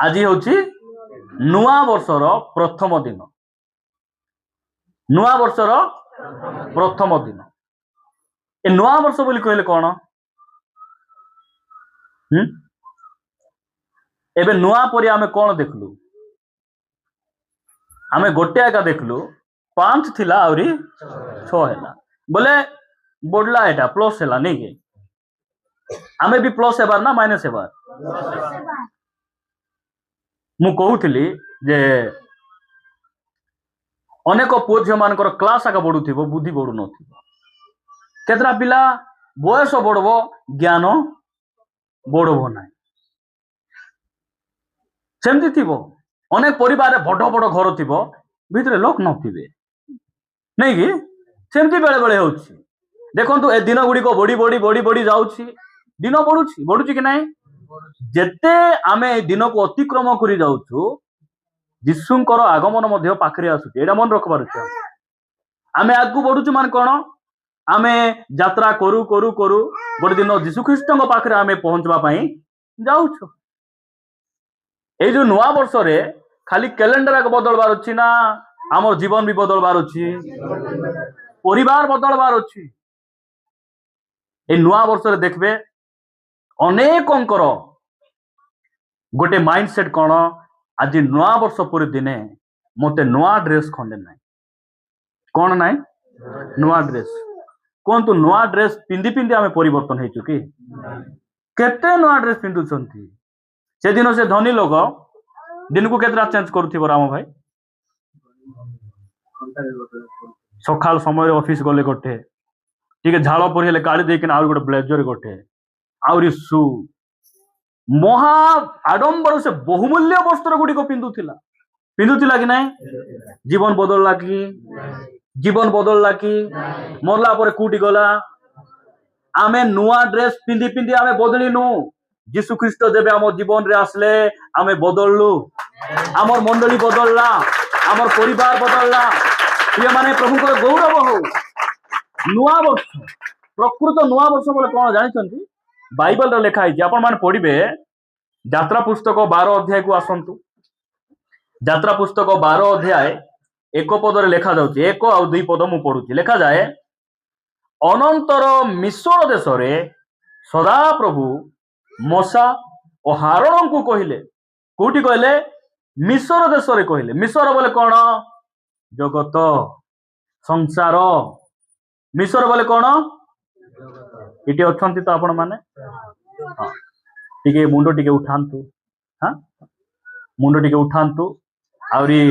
आज हूँ नुआ वर्षर प्रथम दिन। नुआ वर्षर प्रथम दिन ए नुआ वर्ष बोली कहले कौन? एबे नुआ परी आमे कौन देखलु? आमे गोटे एका देखलु 5 थिला आउरी 6 हैला बोले बढ़ला एटा प्लस हैला नहीं के? आमे भी प्लस हेबार ना माइनस हेबार? मु कहूथिली जे अनेक पुओ झियो मानकर क्लास आका बढ़ुथिबो बुद्धि बढ़ु नथिबो। केतरा पिला बयस बढ़बो ज्ञान बढ़बो नाही। सेमती थिबो अनेक परिवार बड़ बड़ घर थिबो भितरे लोक नथिबे नहीं कि? सेमती बेले बेले होउछि। देखंतु ए दिन गुडी को बड़ी बड़ी बड़ी बड़ी जाउछि, दिन बढ़ुछि बढ़ुछि कि नाही? जेते आमे ए दिन को अतिक्रम करि जाउछु जिसुंकर आगमन मध्य पाखरे आसुछि। एटा मन रखबार अछि। आमे आगु बढ़ुछु मान कोन? आमे यात्रा करू करू करू गोटे दिन जीशु ख्रीष्टଙ୍କ पाखरे आमे पहुंचबा पई जाउछु। ए जो नुआ वर्ष रे खाली कैलेंडर आग बदलबार अछि ना हमर जीवन भी बदलबार अछि, परिवार बदलबार अछि। ए नुआ वर्ष रे देखबे अनेकंकर गोटे माइंडसेट कोन? आज नुआ वर्ष पूरे दिने मते नुआ ड्रेस खंडे नाही। कौन नाही? नुआ ड्रेस। कौन तू नुआ ड्रेस पिंदी पिंदी आमे परिवर्तन हेचु कि? केते नुआ ड्रेस पिंदु छंती। से दिन से धनी लोग दिन को केतरा चेंज करूथिबो राम भाई? सकाल समय ऑफिस गले गोटे ठीक है झाड़ पड़ी हेले काढ़ी देकिन आउर गोटे ब्लेजर गोटे आउरी शू महा आडंबर से बहुमूल्य वस्त्र गुडी को पिंदुथिला कि नाही? जीवन बदलला कि? जीवन बदलला कि? मरला परे कुटी गला? आमे नुआ ड्रेस पिंदी पिंदी आमे बदलिनु। जीशु ख्रीष्ट जेबे आम जीवन रे आसले आमे बदललु। आमर मंडली बदलला, आमर परिवार बदलला। प्रिय माने प्रभु को गौरव हो। नुआ वर्ष प्रकृत नुआ वर्ष बोले कौन जानिछंती? बाइबल रे लिखा है। आपण माने पढ़िबे यात्रा पुस्तक 12 अध्याय को आसंतु। यात्रा पुस्तक 12 अध्याय 1 पद रे लिखा जाउछि। 1 और 2 पद मु पढुछि। लिखा जाए अनंतर मिस्र देश रे सदा प्रभु मूसा और हारून को कहिले। कोठी कहले? मिस्र देश रे कहिले। मिस्र बोले कौन? जगत संसार। मिस्र बोले कौन? इटी अछंती तो आपण माने टिके मुंडो टिके उठांतु। हाँ मुंडो टिके उठांतु आउरी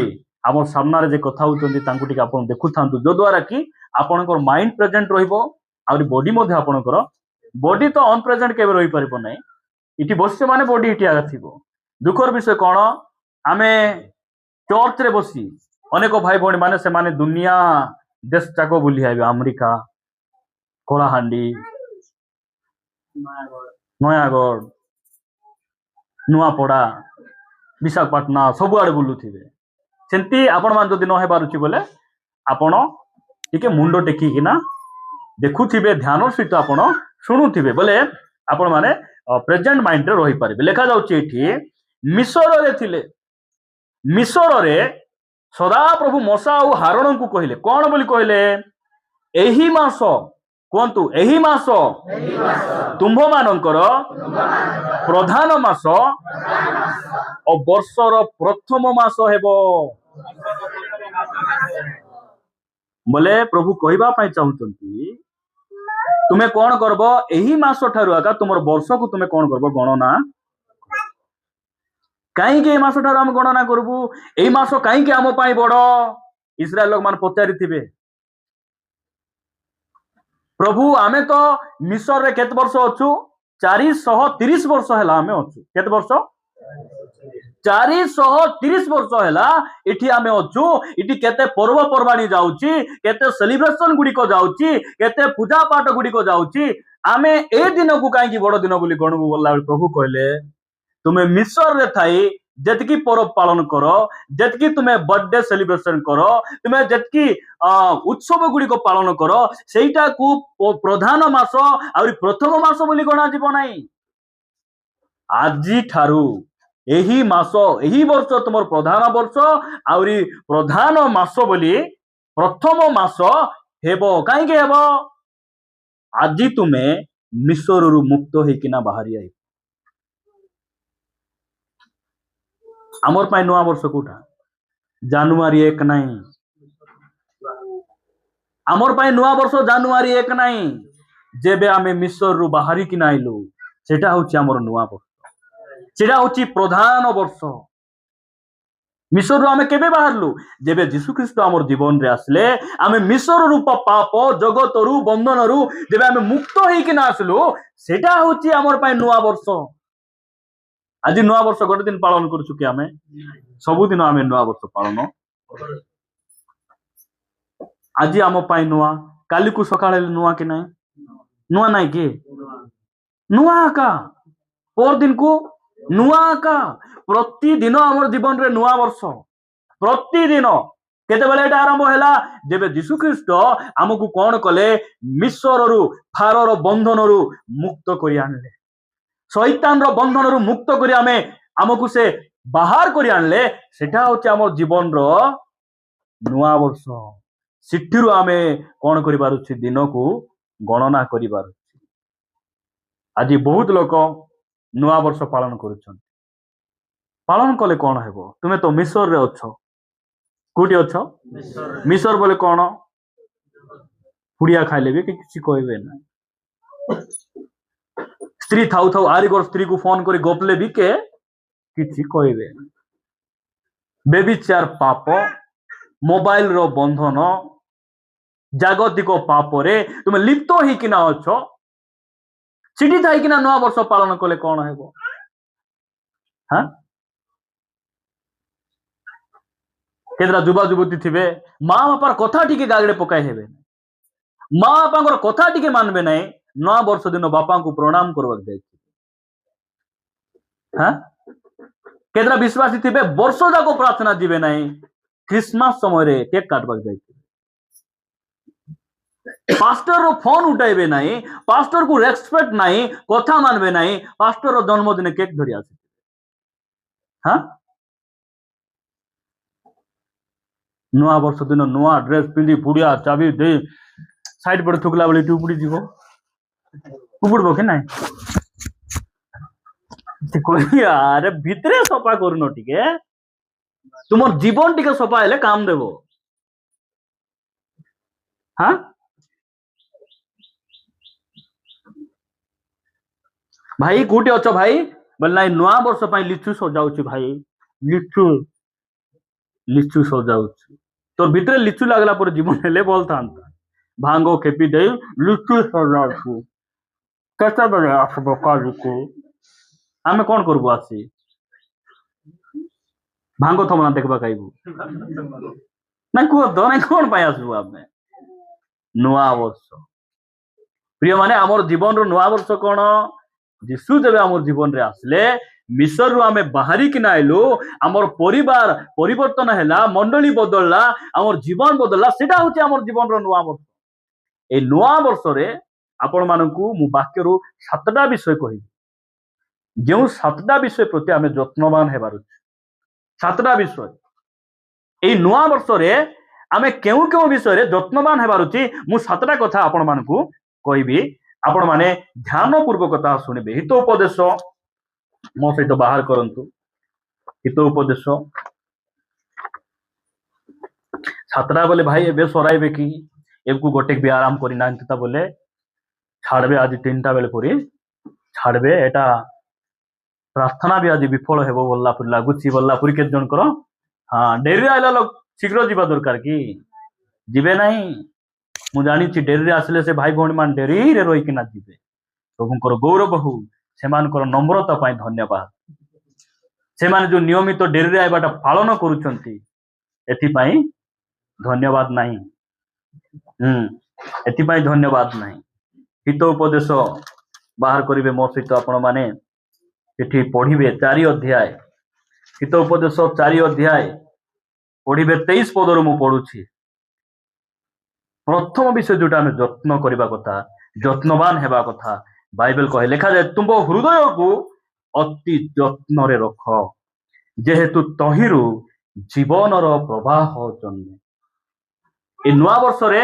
आम सामने जे कथा होउचंती तांकु टिके आपण देखुथांतु जो द्वारा कि आपनकर माइंड प्रेजेंट रहिबो आउरी बॉडी मध्ये आपनकर बॉडी तो अनप्रेजेंट केबे रहि परिबो नै। इटी बससे माने बॉडी इटी आगा थिबो। दुखर विषय कोन? आमे चर्च रे बसी अनेक भाई भणी माने से माने दुनिया देश जाको बुली आइबे। अमेरिका, कोलाहांडी, नयागढ़, नुआपड़ा, विशाखापाटना सब आड़े बुलुथिबे। सेंती आपण मान जदि न हे पारुछि बोले आपण टिके मुंडो टेकिकिना देखुथिबे, ध्यान सहित आपण शुणुथिबे बोले आपण माने प्रेजेंट माइंड रे रहि पारिबे। लेखा जाउछि एठी मिस्र रे थिले। मिस्र रे सदा प्रभु मूसा और हारून को कहिले। कौन बोली कहिले? एही मास कहतु एही मास तुम्भ मानकर प्रधान मास और वर्षर प्रथम मास हेबो बोले प्रभु कहबा पई चाहुचंती। तुमे कौन करबो? एही मास ठारु आका तुमर वर्ष को तुमे कौन करबो? गणना। कहीं के मास ठारु हम गणना करबू? एही मास कहीं के आम पाई बड़? इस्राएल लोग मान पचारि थिबे प्रभु आमे तो मिस्र रे केते वर्ष अछु? 430 वर्ष हैला आमे अछु। केते वर्ष? 430 वर्ष हैला इठी आमे अछु। इठी केते पर्व पर्वाणी जाउची, केते सेलिब्रेशन गुडी को जाउची, केते पूजा पाठ गुडी को जाउची। आमे ए दिन को काई की बड़ दिन बोली गणबू बोलला प्रभु कहले तुमे मिस्र रे थाई जतकी पर्व पालन करो, जतकी तुम्हें बर्थडे सेलिब्रेशन करो, तुम्हें जतकी उत्सव गुडी को पालन करो, सेटा को प्रधान मास और प्रथम मास बोली गणा जीव नाही। आजि ठारू ଏହି ମାସ ଏହି ବର୍ଷ ତୁମର ପ୍ରଧାନ ବର୍ଷ ଆହୁରି ପ୍ରଧାନ ମାସ ବୋଲି ପ୍ରଥମ ମାସ ହେବ। କାହିଁକି ହେବ? ଆଜି ତୁମେ ମିଶରରୁ ମୁକ୍ତ ହେଇକିନା ବାହାରି ଆଇବ। ଆମର ପାଇଁ ନୂଆ ବର୍ଷ କୋଉଟା? ଜାନୁଆରୀ 1 ନାହିଁ। ଆମର ପାଇଁ ନୂଆ ବର୍ଷ ଜାନୁଆରୀ 1 ନାହିଁ। ଯେବେ ଆମେ ମିଶରରୁ ବାହାରିକିନା ଆଇଲୁ ସେଟା ହଉଛି ଆମର ନୂଆ ବର୍ଷ। ସେଟା ହଉଛି ପ୍ରଧାନ ବର୍ଷ। ମିଶରରୁ ଆମେ କେବେ ବାହାରିଲୁ? ଯେବେ ଯୀଶୁ ଖ୍ରୀଷ୍ଟ ଆମର ଜୀବନରେ ଆସିଲେ ଆମେ ମିଶରରୁ ପାପ ଜଗତରୁ ବନ୍ଧନରୁ ଯେବେ ଆମେ ମୁକ୍ତ ହେଇକିନା ଆସିଲୁ ସେଟା ହଉଛି ଆମର ପାଇଁ ନୂଆ ବର୍ଷ। ଆଜି ନୂଆ ବର୍ଷ ଗୋଟେ ଦିନ ପାଳନ କରୁଛୁ କି? ଆମେ ସବୁଦିନ ଆମେ ନୂଆ ବର୍ଷ ପାଳନ। ଆଜି ଆମ ପାଇଁ ନୂଆ, କାଲିକୁ ସକାଳେ ନୂଆ କି ନାହିଁ? ନୂଆ ନାହିଁ କି? ନୂଆ ଆକା। ପରଦିନକୁ ନୂଆ ଆକା। ପ୍ରତିଦିନ ଆମର ଜୀବନରେ ନୂଆ ବର୍ଷ। ପ୍ରତିଦିନ। କେତେବେଳେ ଏଟା ଆରମ୍ଭ ହେଲା? ଯେବେ ଯୀଶୁ ଖ୍ରୀଷ୍ଟ ଆମକୁ କଣ କଲେ? ମିଶରରୁ ଫାରୋର ବନ୍ଧନରୁ ମୁକ୍ତ କରି ଆଣିଲେ। ଶୈତାନର ବନ୍ଧନରୁ ମୁକ୍ତ କରି ଆମକୁ ସେ ବାହାର କରି ଆଣିଲେ। ସେଟା ହଉଛି ଆମର ଜୀବନର ନୂଆ ବର୍ଷ। ସେଠିରୁ ଆମେ କଣ କରିପାରୁଛି? ଦିନକୁ ଗଣନା କରିପାରୁଛି। ଆଜି ବହୁତ ଲୋକ ନୂଆ ବର୍ଷ ପାଳନ କରୁଛନ୍ତି। ପାଳନ କଲେ କଣ ହେବ? ତୁମେ ତ ମିଶରରେ ଅଛ। କୋଉଠି ଅଛ? ମିଶର ବୋଲେ କଣ? ପୁଡ଼ିଆ ଖାଇଲେ ବି କିଛି କହିବେ ନା। ସ୍ତ୍ରୀ ଥାଉ ଥାଉ ଆରିଗର ସ୍ତ୍ରୀକୁ ଫୋନ କରି ଗପଲେ ବି କିଛି କହିବେ। ବେବିଚାର ପାପ, ମୋବାଇଲର ବନ୍ଧନ, ଜାଗତିକ ପାପରେ ତୁମେ ଲିପ୍ତ ହେଇକିନା ଅଛ। ସେଠି ଥାଇକିନା ନୂଆ ବର୍ଷ ପାଳନ କଲେ କଣ ହେବ? କେତେଟା ଯୁବା ଯୁବତୀ ଥିବେ ମା ବାପାର କଥା ଟିକେ ଗାଳିରେ ପକାଇ ହେବେ, ମା ବାପାଙ୍କର କଥା ଟିକେ ମାନବେ ନାହିଁ। ନୂଆ ବର୍ଷ ଦିନ ବାପାଙ୍କୁ ପ୍ରଣାମ କରିବାକୁ ଯାଇଥିବେ। କେତେଟା ବିଶ୍ୱାସୀ ଥିବେ ବର୍ଷ ଯାକ ପ୍ରାର୍ଥନା ଯିବେ ନାହିଁ, ଖ୍ରୀଷ୍ଟମାସ ସମୟରେ କେକ୍ କାଟବାକୁ ଯାଇଥିବେ। ପାଷ୍ଟର ଫୋନ ଉଠାଇବେ ନାହିଁ, ପାଷ୍ଟରକୁ ରେସ୍ପେକ୍ଟ ନାହିଁ, କଥା ମାନବେ ନାହିଁ। ପାଷ୍ଟର ଜନ୍ମଦିନେ କେକ୍ ଧରି ଆସିବେ। ନୂଆ ବର୍ଷ ଦିନ ନୂଆ ଡ୍ରେସ ପିନ୍ଧି ପୁଡ଼ିଆ ଚାବି ଦେଇ ସାଇଡ ପଟେ ଥୁକିଲା ବେଳେ ଉପୁଡ଼ି ଯିବ। ଉପୁଡିବ କି ନାଇଁ? ଆରେ ଭିତରେ ସଫା କରୁନ ଟିକେ, ତୁମର ଜୀବନ ଟିକେ ସଫା ହେଲେ କାମ ଦେବ। ଭାଇ କୋଉଠି ଅଛ ଭାଇ? ବୋଲେ ନାଇଁ ନୂଆ ବର୍ଷ ପାଇଁ ଲିଚୁ ସଜାଉଛି ଭାଇ। ଲିଚୁ ସଜାଉଛି। ତୋର ଭିତରେ ଲିଚୁ ଲାଗିଲା ପରେ ଜୀବନ ହେଲେ ଭଲ ଥାନ୍ତା। ଭାଙ୍ଗ ଖେପି ଦେଇ ଲିଚୁ ସଜାଉଛି। କେତେବେଳେ ଆସିବ କାଲିକୁ? ଆମେ କଣ କରିବୁ? ଆସି ଭାଙ୍ଗ ଥମନା ଦେଖିବା ଖାଇବୁ ନାଇଁ? କୁହ ତ ନାଇଁ, କଣ ପାଇଁ ଆସିବୁ ଆମେ? ନୂଆ ବର୍ଷ। ପ୍ରିୟ ମାନେ, ଆମର ଜୀବନର ନୂଆ ବର୍ଷ କଣ? ଯୀଶୁ ଯେବେ ଆମର ଜୀବନରେ ଆସିଲେ, ମିଶରରୁ ଆମେ ବାହାରିକିନା ଆଇଲୁ, ଆମର ପରିବାର ପରିବର୍ତ୍ତନ ହେଲା, ମଣ୍ଡଳୀ ବଦଳିଲା, ଆମର ଜୀବନ ବଦଳିଲା। ସେଟା ହଉଛି ଆମର ଜୀବନର ନୂଆ ବର୍ଷ। এই ନୂଆ ବର୍ଷରେ ଆପଣ ମାନଙ୍କୁ ମୁଁ ବାକ୍ୟରୁ 7ଟା ବିଷୟ କହିବି, ଯେଉଁ 7ଟା ବିଷୟ ପ୍ରତି ଆମେ ଯତ୍ନବାନ ହେବାର ଅଛି। 7ଟା ବିଷୟ। এই ନୂଆ ବର୍ଷରେ ଆମେ କେଉଁ କେଉଁ ବିଷୟରେ ଯତ୍ନବାନ ହେବାର ଅଛି, ମୁଁ 7ଟା କଥା ଆପଣ ମାନଙ୍କୁ କହିବି। ଆପଣ ମାନେ ଧ୍ୟାନ ପୂର୍ବକ ତାହା ଶୁଣିବେ। ହିତ ଉପଦେଶ ମୋ ସହିତ ବାହାର କରନ୍ତୁ। ହିତ ଉପଦେଶ 7ଟା ବୋଲେ ଭାଇ ଏବେ ସରାଇବେ କି? ଏକୁ ଗୋଟେ ବି ଆରାମ କରି ନାହାନ୍ତି ତା ବୋଲେ ଛାड़বে ଆଜି 3ଟା ବେଳେ ପରି ଛାड़বে। ଏଟା ପ୍ରାର୍ଥନା ବି ଆଜି ବିଫଳ ହେବ ବୋଲା ପରି ଲାଗୁଛି। ବୋଲା ପରି କେତେ ଜଣଙ୍କର ଡେରିରେ ଆଇଲା ଲୋକ ଶୀଘ୍ର ଯିବା ଦରକାର କି? ଯିବେ ନାହିଁ। ମୁଁ ଜାଣିଛି ଡେରିରେ ଆସିଲେ ସେ ଭାଇ ଭଉଣୀ ମାନେ ଡେରିରେ ରହିକିନା ଯିବେ। ପ୍ରଭୁଙ୍କର ଗୌରବ ହଉ, ସେମାନଙ୍କର ନମ୍ରତା ପାଇଁ ଧନ୍ୟବାଦ। ସେମାନେ ଯୋଉ ନିୟମିତ ଡେରିରେ ଆଇବାଟା ପାଳନ କରୁଛନ୍ତି, ଏଥିପାଇଁ ଧନ୍ୟବାଦ ନାହିଁ। ଏଥିପାଇଁ ଧନ୍ୟବାଦ ନାହିଁ। ହିତ ଉପଦେଶ ବାହାର କରିବେ ମୋ ସହିତ ଆପଣ ମାନେ ଏଠି ପଢିବେ 4 ଅଧ୍ୟାୟ। ହିତ ଉପଦେଶ 4 ଅଧ୍ୟାୟ ପଢିବେ 23 ପଦରୁ ମୁଁ ପଢୁଛି। ପ୍ରଥମ ବିଷୟ ଯୋଉଟା ଆମେ ଯତ୍ନ କରିବା କଥା, ଯତ୍ନବାନ ହେବା କଥା, ବାଇବେଲ କହେ, ଲେଖାଯାଏ ତୁମ ହୃଦୟକୁ ଅତି ଯତ୍ନରେ ରଖ। जेहेतु तहिरु जीवनर प्रवाह जन्मे। ए नुआ वर्ष रे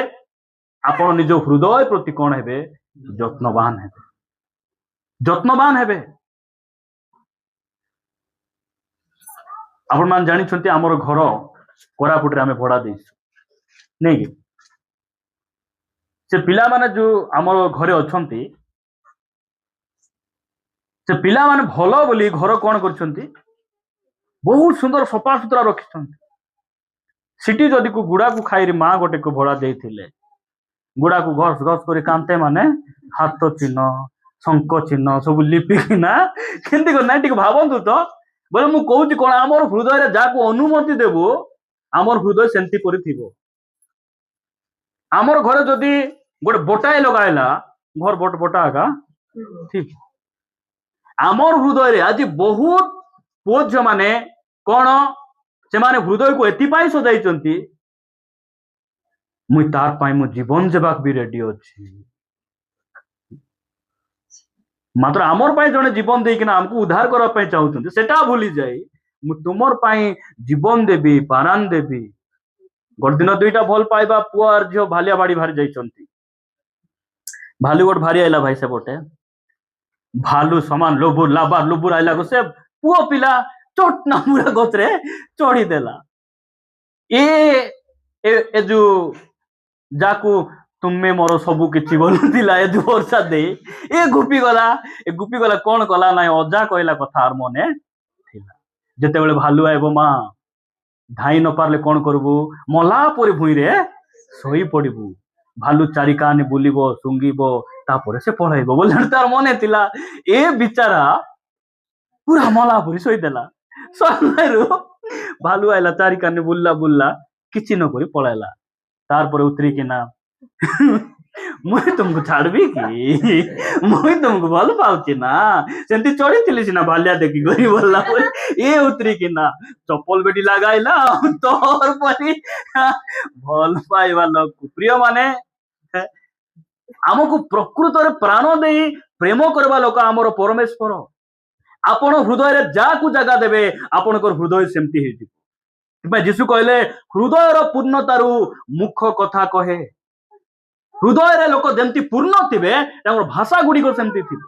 आपण निज हृदय प्रति कौन हेबे जत्नवान हेबे, जत्नवान हेबे। आपण मान जानिछंती हमर घर कोरापुट रे आमे भड़ा देइछु नै कि से पिला माने जो हमर घरे अछंती से पिला माने भलो बोली घर कौन करछंती बहुत सुंदर सफा सुतरा रखिछंती। सिटी जदि को गुड़ा को खाइरी माँ गोटे को भड़ा देइथिले गुड़ा को घस घस कर कांते माने हाथ चिन्ह शंख चिन्ह सब लिपिकिना केंती को नाइ टिक भाबंतु तो बोले मु कहूची कोन हमर हृदय रे जाको अनुमति देबो हमर हृदय सेंती परि थिबो। हमर घरे जदि गोटे बोटाए लगाइला घर बोटा आगा ठीक हमर हृदय रे आज बहुत पुओ झियो माने कोन से माने हृदय को एति पाई सजाइचंती मुई तार पाई मु जीवन जेबाक भी रेडी अछि। मात्र आमर पाई जने जीवन देकिना हमको उद्धार करबा पाई चाहउछंती सेटा भूली जाई मु तुमर पाई जीवन देबी पारान देबी। गोट दिन दुईटा भल पाइबा पुआ और झियो भालिया बाड़ी भारी जाइचंती भालू गोट भारी आइला भाई से बोटे भालू समान लोबुर लाबार लोबुर आइला को से पुओ पिला चोट ना मुरा गोत्रे चढ़ी देला ए जो जाकू तुम्हें मोर सबू किछि बोलुतिला ए जो वर्षा दे ए गुपी गला कौन कला ना अजा कहला कथा आर मने थिला जेते बेले भालू आइबो मां धाई न पारले कौन करबू मला परे भुई रे सोई पड़बू भालू चारि काने बुलिबो सुंगीबो तापरे से पळाइबो बोले तार मने थिला ए बिचारा पूरा मला परे सोई देला सनरु भालू आइला चारि काने बुल्ला किछि न करी पळाइला तार परे उतरी किना मुई तुमको छाड़बी कि मुई तुमको भल पाउची ना सेंती चढ़ी थिली सिना भालिया देखी गरी बोलला ए उतरी किना चप्पल बेटी लगाइला तोर परी भल पाइबा लोक प्रिय माने हमको प्रकृत रे प्राण देई प्रेम करबा लोक हमर परमेश्वर आपण हृदय रे जाकू जगह देबे आपणकर हृदय सेमती हे जिवो। जीशु कहले हृदय रो पूर्णतारू मुख कथा कहे हृदय रे लोक जेमती पूर्ण थिबे तांकर भाषा गुडी को सेमती थिबे।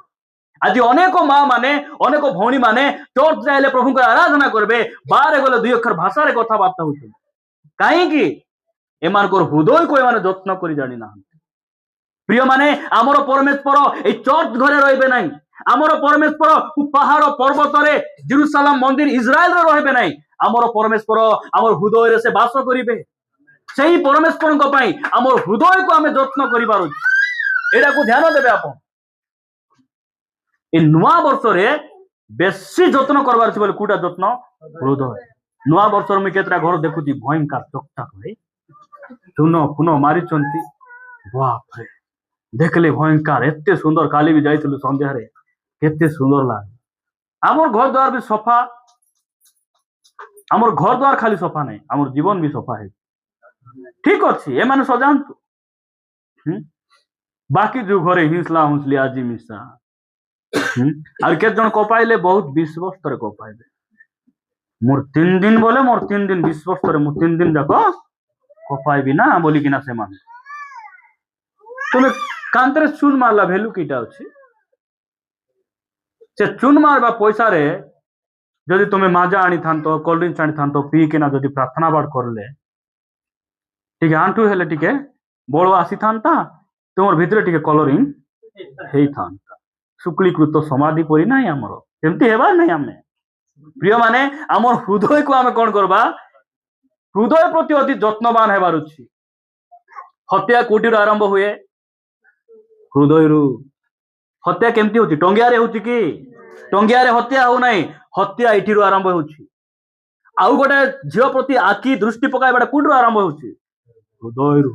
आज अनेक माँ माने अनेक भौणी माने चर्च जाइले प्रभु को आराधना करबे बारे गले दुई अक्षर भाषा रे कथा बार्ता होते काहे कि एमानकर हृदय को एमाने जत्न करि जानि ना। प्रिय माने हमर परमेश्वर ए चर्च घरे रहबे नाही हमर परमेश्वर पहाड़ पर्वत रे जेरूशलेम मंदिर इजराइल रे रहबे नाही हमर परमेश्वर हमर हृदय रे से वास करिबे। सही परमेश्वर को पाई हमर हृदय को हमें जत्न करिबार एटा को ध्यान देबे आपण ए नुआ वर्ष रे बेसी जत्न करबार छै बोले कुटा जत्न हृदय। नुआ वर्ष रे केतरा घर देखुची भयंकर चकचक भाई चुनो पुनो मारी चंती बाप रे देखले भयंकर एते सुंदर काली भी जाइतलु संध्या रे केते सुंदर लागे हमर घर द्वार भी सफा हमर घर द्वार खाली सफा नहीं हमर जीवन भी सफा है ठीक अच्छी ए माने सजांतु बाकी जो घरे हिंसला हुंसली आजी मिसा और केत जन कपाइले बहुत विश्वास करे कपाइले मोर 3 दिन बोले मोर 3 दिन विश्वास करे मु 3 दिन जाको कपाइबी ना बोली किना से मान तुमे कांतरे चून मारला भेलु कीटा अछि से चून मारबा पैसा रे जदि तुमे माजा आनी थांतो कोल्ड ड्रिंक्स आनी थांतो पी केना जदि प्रार्थना बाड़ करले ठीक आंटू हेले टिके बड़ आसी थांता तुमर भितरे टिके कलरिंग हेई थांता शुक्लीकृत समाधि परि नाही हमर एमती हेबा नाही हमें। प्रिय माने हमर हृदय को हमें कोन करबा हृदय प्रति अति जत्नवान हेबार अछि। हत्या कोटिर आरंभ हुए हृदय रु हत्या केमती होची टंगिया रे होची कि टंगिया रे हत्या हो नाही हत्या एठी रु आरंभ होची आउ गोटे झियो प्रति आखि दृष्टि पकाइबाटा कोडु आरंभ होची हृदय रु।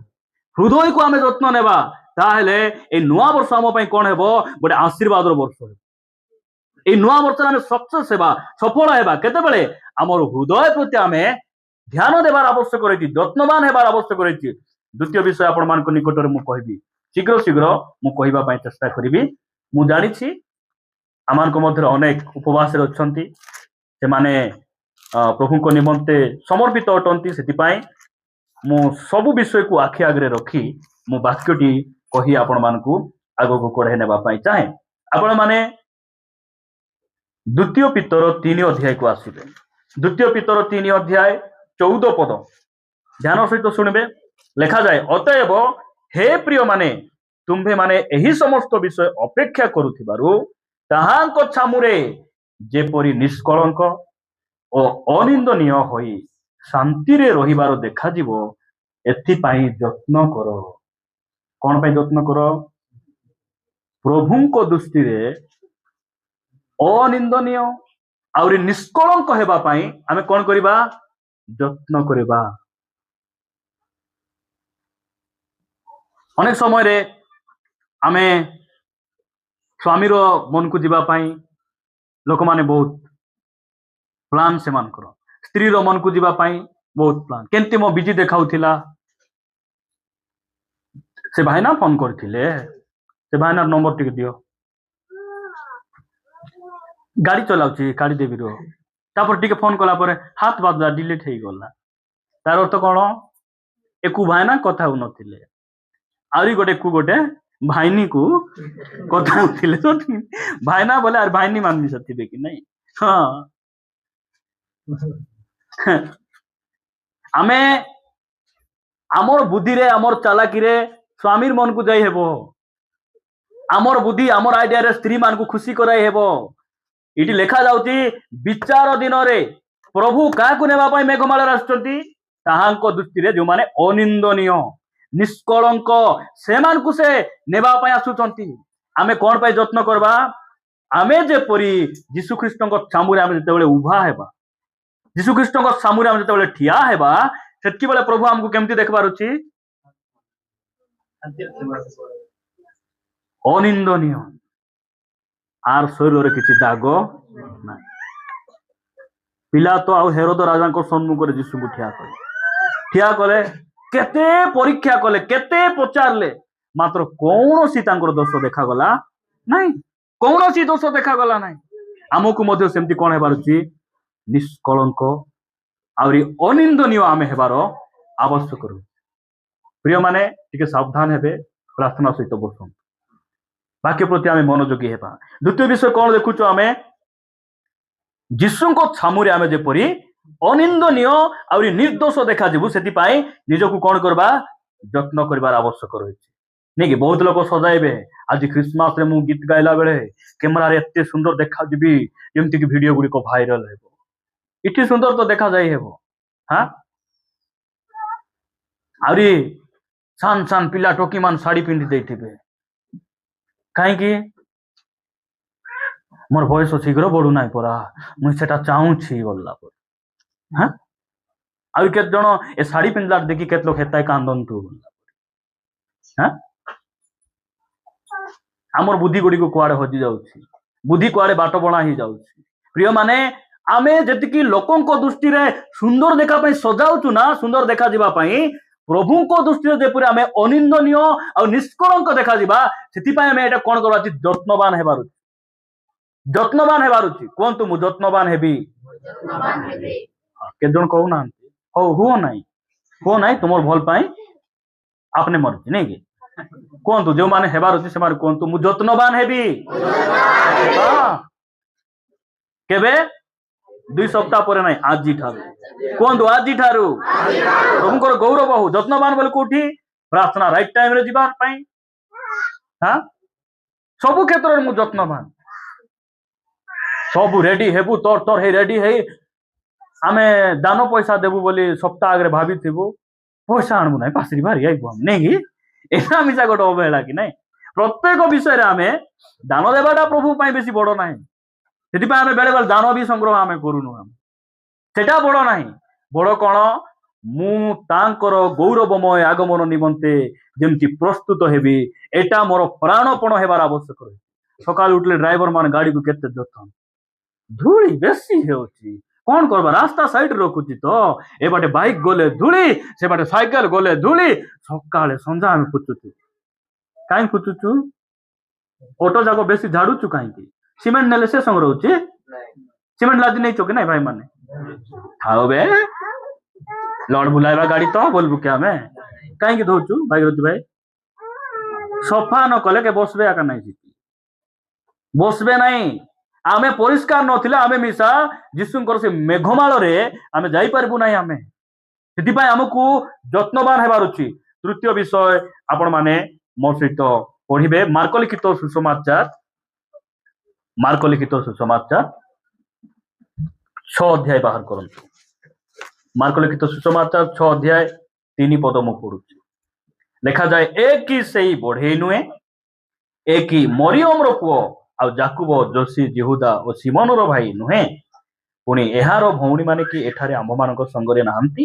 हृदय को हमें जत्न नेबा ताहेले ए नुआ वर्ष हम पई कोन हेबो गोटे आशीर्वाद रो वर्ष हेबो। ए नुआ वर्ष हमें सक्सेस हेबा सफल हेबा केते बेले हमर हृदय प्रति हमें ध्यान देबार आवश्यक रहिछि जत्नवान हेबार आवश्यक रहिछि। द्वितीय विषय आपण मान को निकट रे मु कहबी शीघ्र शीघ्र मु कहबा पई चेष्टा करिबी। मु जानि छी आमान को मध्य अनेक उपवास रे अछंती से माने प्रभु को निमंते समर्पित अटंती से मु सबु विषय को आखि आगे रखी मु वाक्यटी कही आपण मानकु आगो को कढ़े नेबा पई चाहे आपण माने द्वितीय पितर 3 अध्याय को आसीबे द्वितीय पितर 3 अध्याय 14 पद ध्यान सहित सुनिबे लिखा जाए अतएव हे प्रिय माने तुम्भे माने एही समस्त विषय अपेक्षा करुथिबारु ताहांको छामुरे जेपरि निष्कलंक ओ अनिंदनीय होई शांति रे रहिबार देखा जीवो एथिपाई यत्न करो कौन पाई यत्न करो प्रभुंको दृष्टि रे अनिंदनीय आउरी निष्कलंक हेबा पाई आमे कौन करिबा यत्न करिबा अनेक समय रे आमे स्वामी रो मन को जीवा पाई लोक माने बहुत प्लान से मान करो स्त्री रो मन को जीवा पाई बहुत प्लान केंती मो बिजी देखाउथिला से भाईना फोन करथिले से भाईना नंबर टिके दियो गाड़ी चलाउची गाड़ी देबी रो तापर टिके फोन कला परे हाथ बाजला डिलीट हेई गला तार अर्थ कोन एकु भाईना कथा उ नथिले आरी गोटे कु गोटे भाईनी को कथा उथिले तो भाईना बोले आर भाईनी मानबी सथिबे कि नहीं हाँ आमे आमर बुद्धि रे आमर चालाकी रे स्वामीर मन को जाई हेबो आमर बुद्धि आमर आइडिया रे स्त्री मान को खुशी कराई हेबो इटी लेखा जाउची विचार दिन रे प्रभु का को नेबा पई मेघमाला आछंती ताहांको दृष्टि रे जो माने अनिंदनीय निष्कलंक से मान को से नेबा पई आछुचंती आमे कोन पई यत्न करबा आमे जे परी यीशु ख्रीष्टन को छामुरे आमे जते बेले उभा हेबा यीशु ख्रीष्टन को छामुरे आमे जते बेले ठिया हेबा सेतकी बेले प्रभु हमको केमती देखबार अछि अनिंदनीय आर शरीर रे किछि दाग ना पिला तो आ हेरोद राजा को सम्मुख रे यीशु को ठिया कले केते परीक्षा कले केते पचारले मात्र कौनसी तांकर दोष देखा गला नहीं कौनसी दोष देखा गला नहीं आमको मध्य सेमती कोन हेबार अछि निष्कलंक आउरी अनिंदनीय आमे हेबार आवश्यक रु प्रिय माने टिके सावधान हेबे प्रार्थना सहित बसुन वाक्य प्रति आमे मनोयोगी हेबा द्वितीय विषय कोन देखुचो आमे यीशु को छामुरे आमे जेपरी अनिंदनीय आउरी निर्दोष देखा जीवु सेति पाई निजको कोन करबा यत्न करबार आवश्यक रहिछि नहीं कि बहुत लोग सजाइबे आज क्रिसमस रे मु गीत गाइला बेले कैमरा रे एते सुंदर देखा जीबी जेमति कि वीडियो गुडी को वायरल हेबो इति सुंदर तो देखा जाई हेबो हां आउरी सान सान पिला टोकी मान साड़ी पिंदी देथिबे काहे कि मोर बयस शीघ्र बढ़ू नाई परा मुई सेटा चाहू छी बोलला पर हां आउ केत जण ए साड़ी पिंदला देखि केत लोग हेताय कांदंतु हां आमर बुद्धि गुडी को कुआडे हजि जाउछि बुद्धि कुआडे बाट बणा ही जाउछि प्रिय माने आमे जतिकी लोकन को दृष्टि रे सुंदर देखा पई सजाउछु ना सुंदर देखा जीवा पई प्रभु को दृष्टि रे जेपुरे आमे अनिंदनीय आ निष्कलंक देखा जीवा सेति पई आमे एटा कोन करबाछि जत्नवान हेबारुछि कोनतु मु जत्नवान हेबी के जण कहू ना हो हुओ नाही तुमर भल पाई आपने मर्जी नहीं कि कोनतु जो माने हेबारुछि से माने कोनतु मु जत्नवान हेबी केबे 2 सप्ताह पर नहीं आजी ठारू कोनतु आजी ठारू प्रभुकर गौरव हो जत्नवान बोले कोठी प्रार्थना राइट टाइम रे जीवा पाई हां सब क्षेत्र रे मु जत्नवान सब रेडी हेबु तोर हे रेडी हे आमे दान पैसा देबु बोली सप्ताह आगे भाभी थिबु पैसा आणबु नाही पासरी भारी आइबु हम नहीं कि एना मिसा गोटे अवहेला कि नहीं प्रत्येक विषय रे आमे दान देबाटा प्रभु पाई बेसी बड़ नाही सेति पाई आमे बेले बेले दान भी संग्रह आमे करूनु हम सेटा बड़ नाही बड़ कोन मु तांकर गौरवमय आगमन निमंते जेमति प्रस्तुत हेबी एटा मोर प्राणपण हेबार आवश्यक रही सकाल उठले ड्राइवर मान गाड़ी को केते जतन धूली बेसी हेउची कौन करबा रास्ता साइड रखुची तो ए बाटे बाइक गले धूली से बाटे साइकिल गले धूली सकाळे संजा हम पुचुचु काई पुचुचु ऑटो जाको बेसी झाड़ुचु काई की सीमेंट नेले से संग रहउची सीमेंट लादी नहीं चोके नहीं भाई माने ଥାଉ ବେ ଲଡ ବୁଲାଇବା ଗାଡି ତ ବୋଲବୁ କି ଆମେ କାହିଁକି ଦଉଛୁ ଭାଗୀରଥୀ ଭାଇ ସଫା ନ କଲେ କେ ବସବେ ଆକା ନାହିଁ ସେଠି ବସବେ ନାହିଁ ଆମେ ପରିଷ୍କାର ନଥିଲେ ଆମେ ମିଶା ଯୀଶୁଙ୍କର ସେ ମେଘମାଳରେ ଆମେ ଯାଇପାରିବୁ ନାହିଁ ଆମେ ସେଥିପାଇଁ ଆମକୁ ଯତ୍ନବାନ ହେବାର ଅଛି ତୃତୀୟ ବିଷୟ ଆପଣ ମାନେ ମୋ ସହିତ ପଢିବେ ମାର୍କ ଲିଖିତ ସୁସମାଚାର 6 ଅଧ୍ୟାୟ ବାହାର କରନ୍ତୁ ମାର୍କ ଲିଖିତ ସୁସମାଚାର 6 ଅଧ୍ୟାୟ 3 ପଦ ମୁଁ ପଢୁଛି ଲେଖାଯାଏ ଏ କି ସେଇ ବଢେଇ ନୁହେଁ ଏ କି ମରିୟମର ପୁଅ ଆଉ ଜାକୁବ ଯୋଶୀ ଜିହୁଦା ଓ ସିମୋନର ଭାଇ ନୁହେଁ ପୁଣି ଏହାର ଭଉଣୀ ମାନେ କି ଏଠାରେ ଆମ୍ଭମାନଙ୍କ ସଙ୍ଗରେ ନାହାନ୍ତି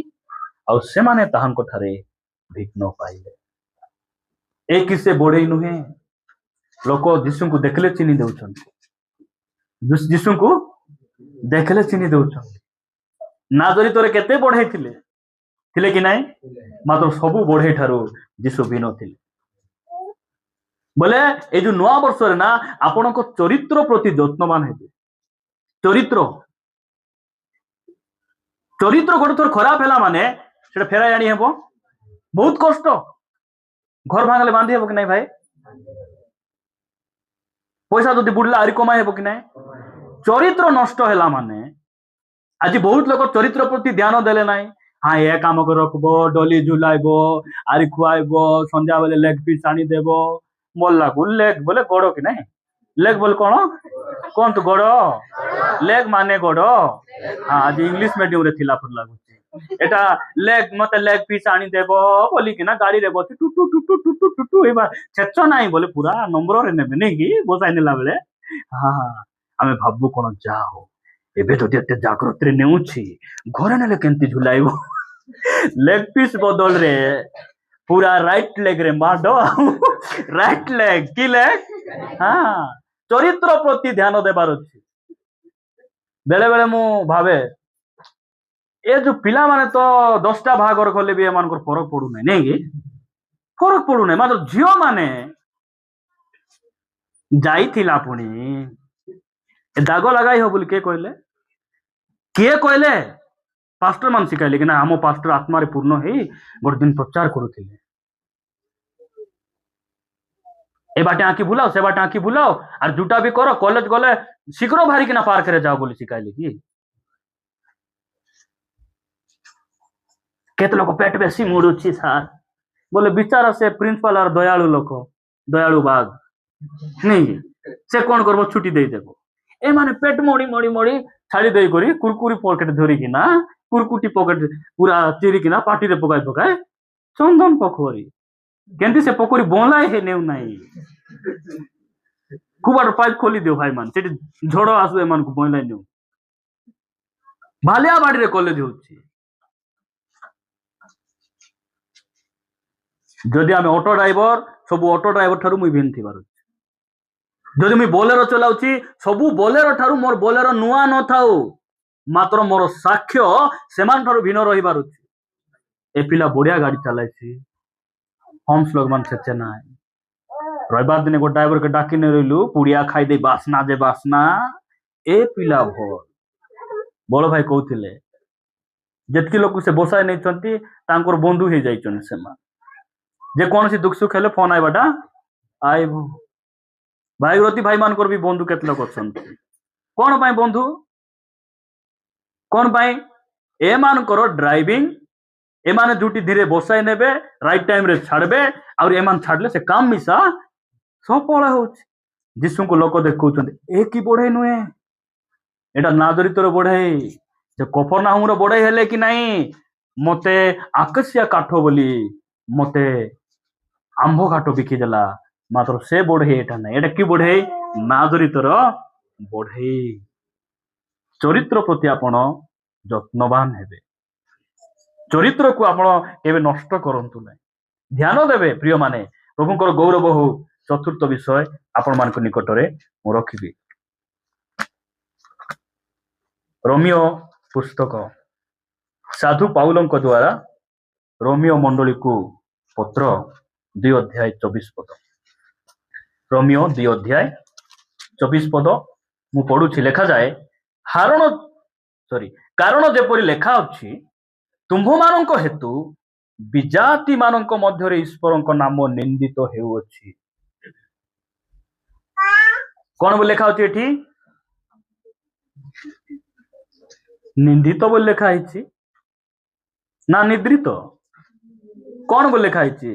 ଆଉ ସେମାନେ ତାହାଙ୍କ ଠାରେ ଭିନ୍ନ ପାଇଲେ ଏ କି ସେ ବଢେଇ ନୁହେଁ ଲୋକ ଯୀଶୁଙ୍କୁ ଦେଖିଲେ ଚିହ୍ନି ଦେଉଛନ୍ତି ଯୀଶୁଙ୍କୁ ଦେଖିଲେ ଚିହ୍ନି ଦେଉଛନ୍ତି ନାଜରିତରେ କେତେ ବଢେଇ ଥିଲେ କି ନାହିଁ ମାତ୍ର ସବୁ ବଢେଇ ଠାରୁ ଯୀଶୁ ଭିନ୍ନ ଥିଲେ ବୋଲେ ଏଇ ଯୋଉ ନୂଆ ବର୍ଷରେ ନା ଆପଣଙ୍କ ଚରିତ୍ର ପ୍ରତି ଯତ୍ନବାନ ହେବେ ଚରିତ୍ର ଗୋଟେ ଥର ଖରାପ ହେଲା ମାନେ ସେଟା ଫେରାଇ ଆଣି ହେବ ବହୁତ କଷ୍ଟ ଘର ଭାଙ୍ଗଲେ ବାନ୍ଧି ହେବ କି ନାହିଁ ଭାଇ ପଇସା ଯଦି ବୁଡିଲା ଆହୁରି କମାଇ ହେବ କି ନାହିଁ ଚରିତ୍ର ନଷ୍ଟ ହେଲା ମାନେ ଆଜି ବହୁତ ଲୋକ ଚରିତ୍ର ପ୍ରତି ଧ୍ୟାନ ଦେଲେ ନାହିଁ ହଁ ଏ କାମକୁ ରଖବ ଡଲି ଝୁଲାଇବ ଆରି ଖୁଆଇବ ସନ୍ଧ୍ୟା ବେଳେ ଲେଗ ପିସ୍ ଆଣିଦେବ ମଲାକୁ ଲେଗ ବୋଲେ ଗୋଡ କି ନାହିଁ ଲେଗ ବୋଲେ କଣ କୁହନ୍ତୁ ଗୋଡ ଲେଗ ମାନେ ଗୋଡ ଆଜି ଇଂଲିଶ ମିଡିୟମ ରେ ଥିଲା ପରି ଲାଗୁଛି ଏଟା ଲେଗ ମତେ ଲେଗ ପିସ୍ ଆଣିଦେବ ବୋଲିକିନା ଗାଡିରେ ବସି ଟୁଟୁ ଟୁଟୁ ଟୁଟୁ ଟୁଟୁ ଏବା ଛେଚ ନାହିଁ ବୋଲେ ପୁରା ନମ୍ବରରେ ନେବେ ନାଇଁ କି ବସାଇ ନେଲା ବେଳେ ହଁ ଆମେ ଭାବୁ କଣ ଯାହା ହଉ ଏବେ ଯଦି ଏତେ ଜାଗ୍ରତରେ ନେଉଛି ଘରେ ନେଲେ କେମିତି ଝୁଲାଇବ ଲେଗ ପିସ୍ ବଦଳରେ ପୁରା ରାଇଟ ଲେଗ ରେ ମାଡ ରାଇଟ ଲେଗ କି ଲେଗ ଚରିତ୍ର ପ୍ରତି ଧ୍ୟାନ ଦେବାର ଅଛି ବେଳେ ବେଳେ ମୁଁ ଭାବେ ଏ ଯୋଉ ପିଲାମାନେ ତ 10ଟା ବାହାଘର କଲେ ବି ଏମାନଙ୍କର ଫରକ ପଡୁନାହିଁ ନାଇଁ କି ଫରକ ପଡୁନାହିଁ ମାତ୍ର ଝିଅ ମାନେ ଯାଇଥିଲା ପୁଣି ଦାଗ ଲଗାଇ ହବ ବୋଲି କିଏ କହିଲେ ପାଷ୍ଟର ମାନେ ଶିଖାଇଲେ କି ନା ଆମ ପାଷ୍ଟର ଆତ୍ମାରେ ପୂର୍ଣ୍ଣ ହେଇ ଗୋଟେ ଦିନ ପ୍ରଚାର କରୁଥିଲେ ए बाटे आंखी बुलाओ से बाटे आंखी बुलाओ और जूटा भी करो कॉलेज गले शीघ्र भारी किना पार करे जाओ बोली शिखाइले कि केते लोक पेट बेसी मुड़ुछि सार बोले बिचारा से प्रिंसिपल और दयालु लोक दयालु बाग नहीं से कौन करबो छुट्टी दे देबो ए माने पेट मोड़ी मोड़ी मोड़ी छाड़ी दे करी कुरकुरी पॉकेट धरी किना कुरकुटी पॉकेट पूरा चिरी किना पार्टी रे पकाए चंदन पखोरी केंती से पकोरी बोलाए हे नेउ नाही कुबाड़ पाइप खोली दियो भाई मान सेठी झड़ आसु एमान को बोलाए नेउ भालिया बाड़ी रे कॉलेज होछि जदि आमे ऑटो ड्राइवर सब ऑटो ड्राइवर ठारू मुई भिन थिबार जदि मुई बोलेरो चलाउछि सबु बोलेरो ठारू मोर बोलेरो नुआ न थाउ मात्र मोर साक्ष्य सेमान ठारू भिन रहिबार अछि ए पिला बढ़िया गाड़ी चलाइछि होम्स लोग मान छे ना रविवार दिन गोटे ड्राइवर के डाकी नहीं रही पुड़िया खाई दे बासना जे बासना ए पिला भल बड़ भाई कहते जितकी लोक से बसाई नहीं बंधु हो जाइए जे कौन सी दुख सुख हेले फोन आईबाटा आईब भाईरती भाई मान भी बंधु केत लोक अच्छा कौन पाई बंधु कौन पाई ए मानकर ड्राइविंग एमाने दुटी धीरे बसाई नेबे राइट टाइम रे छाड़बे और एमान छाड़ले से काम मिसा सफल होछि जीसु को लोक देखौछन ए की बढाई नुए एटा नाजरितर बढाई जे कफरनाहुम रो बढाई हेले कि नाही मते आकाशिया काठ बोली मते आंभ काठ बिकी देला मात्र से बढाई एटा नाही एटा की बढाई नाजरितर बढाई चरित्र प्रति आपण यत्नवान हेबे चरित्र को आपण केबे नष्ट करंतु नै ध्यान देबे प्रिय माने प्रभुकर गौरव हो चतुर्थ विषय आपण मान निकट में मु रखी रोमियो पुस्तक साधु पाउलों द्वारा रोमियो मंडली को पत्र 2 अध्याय 24 पद रोमियो 2 अध्याय 24 पद मु पढ़ुछि लेखा जाए କାରଣ ଯେପରି ଲେଖା ଅଛି, ତୁମ୍ଭମାନଙ୍କ ହେତୁ ବିଜାତି ମାନଙ୍କ ମଧ୍ୟରେ ଈଶ୍ୱରଙ୍କ ନାମ ନିନ୍ଦିତ ହେଉଅଛି। କଣ ବୋଲି ଲେଖା ଅଛି ଏଠି? ନିନ୍ଦିତ ବୋଲି ଲେଖା ହେଇଛି ନା ନିଦ୍ରିତ? କଣ ବୋଲି ଲେଖା ହେଇଛି?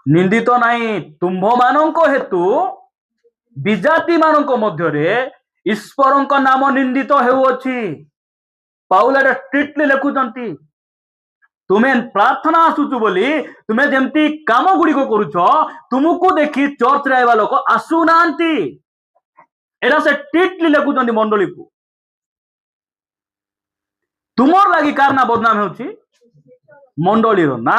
ନିନ୍ଦିତ ନାହିଁ। ତୁମ୍ଭମାନଙ୍କ ହେତୁ ବିଜାତି ମାନଙ୍କ ମଧ୍ୟରେ ଈଶ୍ୱରଙ୍କ ନାମ ନିନ୍ଦିତ ହେଉଅଛି। ପାଉଲ ଏଟା ଷ୍ଟ୍ରିକ୍ଟଲି ଲେଖୁଛନ୍ତି। ତୁମେ ପ୍ରାର୍ଥନା ଆସୁଛୁ ବୋଲି ତୁମେ ଯେମିତି କାମ ଗୁଡିକ କରୁଛ, ତୁମକୁ ଦେଖି ଚର୍ଚ୍ଚରେ ଆଇବା ଲୋକ ଆସୁନାହାନ୍ତି। ଏଟା ସେ ଷ୍ଟ୍ରିକ୍ଟଲି ଲେଖୁଛନ୍ତି ମଣ୍ଡଳୀକୁ। ତୁମର ଲାଗି କାର ନା ବଦନାମ ହେଉଛି? ମଣ୍ଡଳୀର ନା,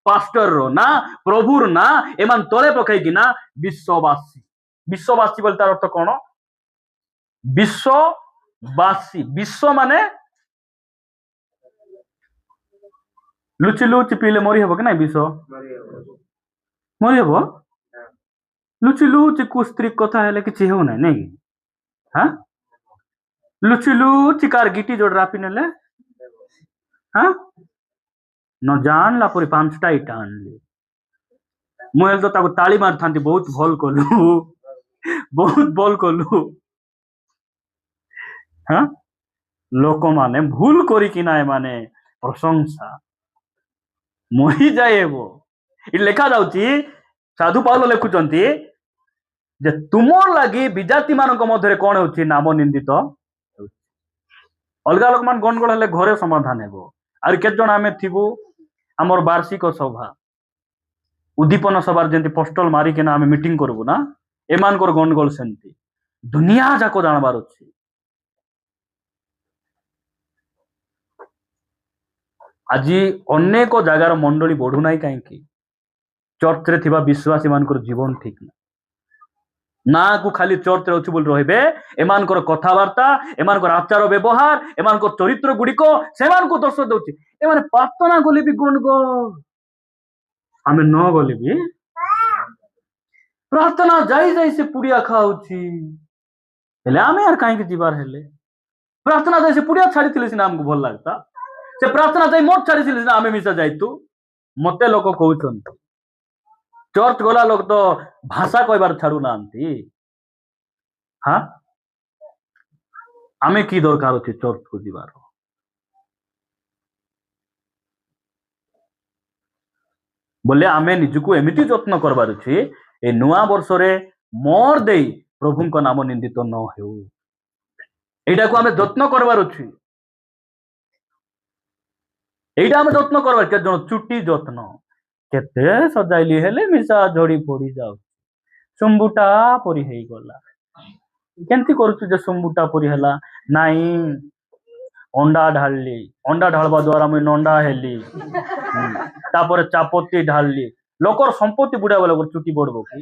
ପାଷ୍ଟରର ନା, ପ୍ରଭୁର ନା, ଏମାନେ ତଳେ ପକାଇକିନା ବିଶ୍ୱବାସୀ। ବିଶ୍ୱବାସୀ ବୋଲି ତାର ଅର୍ଥ କଣ? ବିଶ୍ୱବାସୀ। ବିଶ୍ୱ ମାନେ ଲୁଚି ଲୁଚି ପିଇଲେ ମରି ହବ କି ନାଇଁ? ବିଷ ମରି ହବ? ଲୁଚି ଲୁଚି କୁ ସ୍ତ୍ରୀ କଥା ହେଲେ କିଛି ହେଉନାହିଁ ନାଇଁ କି? ହଁ, ଲୁଚି ଲୁଚି କାର ଗିଟି ଯୋଡ ରାପି ନେଲେ ହଁ ନ ଜାଣିଲା ପରି 5ଟା ଇଟା ଆଣିଲି। ମୁଁ ହେଲେ ତ ତାକୁ ତାଳି ମାରିଥାନ୍ତି, ବହୁତ ଭଲ କଲୁ, ବହୁତ ଭଲ କଲୁ। ହଁ, ଲୋକମାନେ ଭୁଲ କରିକିନା ଏମାନେ ପ୍ରଶଂସା ମରିଯାଏ ହେବ। ଏଠି ଲେଖା ଯାଉଛି, ସାଧୁ ପାଉଲ ଲେଖୁଛନ୍ତି ଯେ ତୁମର ଲାଗି ବିଜାତି ମାନଙ୍କ ମଧ୍ୟରେ କଣ ହେଉଛି? ନାମ ନିନ୍ଦିତ ହେଉଛି। ଅଲଗା ଲୋକମାନେ ଗଣ୍ଡଗୋଳ ହେଲେ ଘରେ ସମାଧାନ ହେବ। ଆହୁରି କେତେ ଜଣ ଆମେ ଥିବୁ ଆମର ବାର୍ଷିକ ସଭା, ଉଦ୍ଦୀପନ ସଭାରେ ଯେମିତି ପୋଷ୍ଟଲ ମାରିକିନା ଆମେ ମିଟିଂ କରିବୁ ନା, ଏମାନଙ୍କର ଗଣ୍ଡଗୋଳ ସେମିତି ଦୁନିଆ ଯାକ ଜାଣବାର ଅଛି। ଆଜି ଅନେକ ଜାଗାର ମଣ୍ଡଳୀ ବଢୁନାହିଁ କାହିଁକି? ଚର୍ଚ୍ଚରେ ଥିବା ବିଶ୍ୱାସୀ ମାନଙ୍କର ଜୀବନ ଠିକ ନାହିଁ। ନାକୁ ଖାଲି ଚର୍ଚ୍ଚରେ ଅଛି ବୋଲି ରହିବେ, ଏମାନଙ୍କର କଥାବାର୍ତ୍ତା, ଏମାନଙ୍କର ଆଚାର ବ୍ୟବହାର, ଏମାନଙ୍କର ଚରିତ୍ର ଗୁଡିକ ସେମାନଙ୍କୁ ଦୋଷ ଦଉଛି। ଏମାନେ ପ୍ରାର୍ଥନା କଲେ ବି ଗଣ୍ଡଗୋଳ, ଆମେ ନ ଗଲେ ବି ପ୍ରାର୍ଥନା ଯାଇ ଯାଇ ସେ ପୁଡ଼ିଆ ଖାଉଛି। ହେଲେ ଆମେ ଆର କାହିଁକି ଯିବାର? ହେଲେ ପ୍ରାର୍ଥନା ଯାଇ ସେ ପୁଡ଼ିଆ ଛାଡ଼ିଥିଲେ ସିନା ଆମକୁ ଭଲ ଲାଗତା। ସେ ପ୍ରାର୍ଥନା ଯାଇ ମୋଟ ଛାଡ଼ିଥିଲେ ସିନା ଆମେ ମିଶା ଯାଇତୁ। ମତେ ଲୋକ କହୁଛନ୍ତି ଚର୍ଚ୍ଚ ଗଲା ଲୋକ ତ ଭାଷା କହିବାର ଛାଡୁନାହାନ୍ତି। ହଁ, ଆମେ କି ଦରକାର ଅଛି ଚର୍ଚ୍ଚକୁ ଯିବାର? ବୋଲେ ଆମେ ନିଜକୁ ଏମିତି ଯତ୍ନ କରବାର ଅଛି, ଏ ନୂଆ ବର୍ଷରେ ମୋର ଦେଇ ପ୍ରଭୁଙ୍କ ନାମ ନିନ୍ଦିତ ନ ହେଉ। ଏଇଟାକୁ ଆମେ ଯତ୍ନ କରବାର ଅଛି। এইটা ଆମେ ଯତ୍ନ କରବାର। କେତେ ଜଣ ଚୁଟି ଯତ୍ନ, କେତେ ସଜାଇଲି ହେଲେ ମିଶା ଝଡି ପଡି ଯାଉଛି, ସୁମ୍ବୁଟା ପରି ହେଇଗଲା। କେମିତି କରୁଛୁ ଯେ ସୁମ୍ବୁଟା ପରି ହେଲା? ନାଇଁ, ଅଣ୍ଡା ଢାଳିଲି, ଅଣ୍ଡା ଢାଳବା ଦ୍ୱାରା ମୁଇଁ ନଣ୍ଡା ହେଲି। ତାପରେ ଚାପତି ଢାଳିଲି। ଲୋକର ସମ୍ପତ୍ତି ବୁଢା ବେଲା ଚୁଟି ବଢବ କି?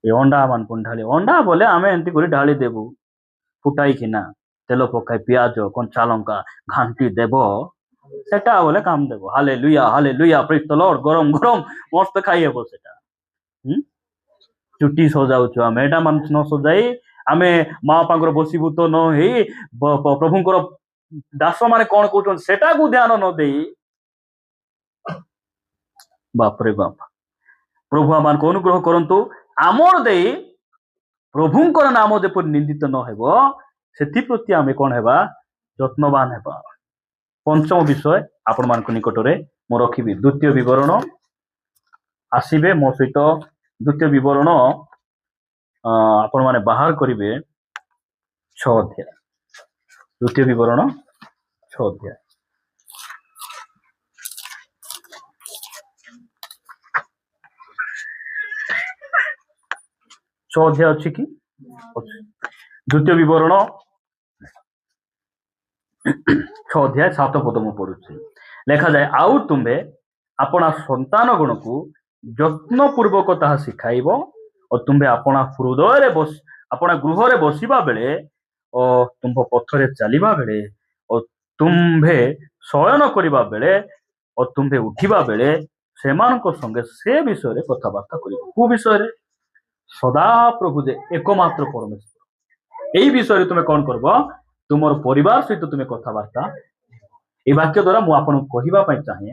ଏ ଅଣ୍ଡା ମାନଙ୍କୁ ଢାଳି, ଅଣ୍ଡା ବୋଲେ ଆମେ ଏମିତି କରି ଢାଳି ଦେବୁ ଫୁଟାଇକିନା, ତେଲ ପକାଇ ପିଆଜ କଞ୍ଚା ଲଙ୍କା ଘାଣ୍ଟି ଦେବ, ସେଟା ବୋଲେ କାମ ଦେବ। ହାଲେଲୁୟା, ହାଲେଲୁୟା, ପ୍ରେଜ୍ ଦ ଲର୍ଡ। ଗରମ ଗରମ ମସ୍ତ ଖାଇ ହେବ ସେଟା। ଚୁଟି ସଜାଉଛୁ ଆମେ, ଏଟା ମାନେ ନ ସଜାଇ ଆମେ ମା ବାପାଙ୍କର ବସିବୁ ତ ନ ହେଇ ପ୍ରଭୁଙ୍କର ଦାସ ମାନେ କଣ କହୁଛନ୍ତି ସେଟାକୁ ଧ୍ୟାନ ନ ଦେଇ, ବାପରେ ବାପ, ପ୍ରଭୁ ଆମମାନଙ୍କୁ ଅନୁଗ୍ରହ କରନ୍ତୁ। ଆମର ଦେଇ ପ୍ରଭୁଙ୍କର ନାମ ଯେପରି ନିନ୍ଦିତ ନ ହେବ, ସେଥିପ୍ରତି ଆମେ କଣ ହେବା? ଯତ୍ନବାନ ହେବା। ପଞ୍ଚମ ବିଷୟ ଆପଣମାନଙ୍କ ନିକଟରେ ମୁଁ ରଖିବି। ଦ୍ୱିତୀୟ ବିବରଣ ଆସିବେ ମୋ ସହିତ। ଦ୍ୱିତୀୟ ବିବରଣ ଆପଣମାନେ ବାହାର କରିବେ 6 ଅଧ୍ୟାୟ। ଦ୍ୱିତୀୟ ବିବରଣ 6 ଅଧ୍ୟାୟ। ଅଧ୍ୟାୟ ଅଛି କି? ଦ୍ୱିତୀୟ ବିବରଣ 6 ଅଧ୍ୟାୟ 7 ପଦ ମୁଁ ପଢୁଛି। ଲେଖାଯାଏ, ଆଉ ତୁମ୍ଭେ ଆପଣା ସନ୍ତାନ ଗଣକୁ ଯତ୍ନ ପୂର୍ବକ ତାହା ଶିଖାଇବ, ଓ ତୁମ୍ଭେ ଆପଣା ଗୃହରେ ବସିବା ବେଳେ, ଓ ତୁମ୍ଭ ପଥରେ ଚାଲିବା ବେଳେ, ଓ ତୁମ୍ଭେ ଶୟନ କରିବା ବେଳେ, ଓ ତୁମ୍ଭେ ଉଠିବା ବେଳେ ସେମାନଙ୍କ ସଙ୍ଗେ ସେ ବିଷୟରେ କଥାବାର୍ତ୍ତା କରିବ। କୋଉ ବିଷୟରେ? ସଦା ପ୍ରଭୁ ଯେ ଏକମାତ୍ର ପରମେଶ୍ୱର, এই বিষয়ে তুমি কোন করব তোমার পরিবার সহিত তুমি কথাবার্তা এই বাক্য দ্বারা মু আপনাকে কহিবা পাই চাহে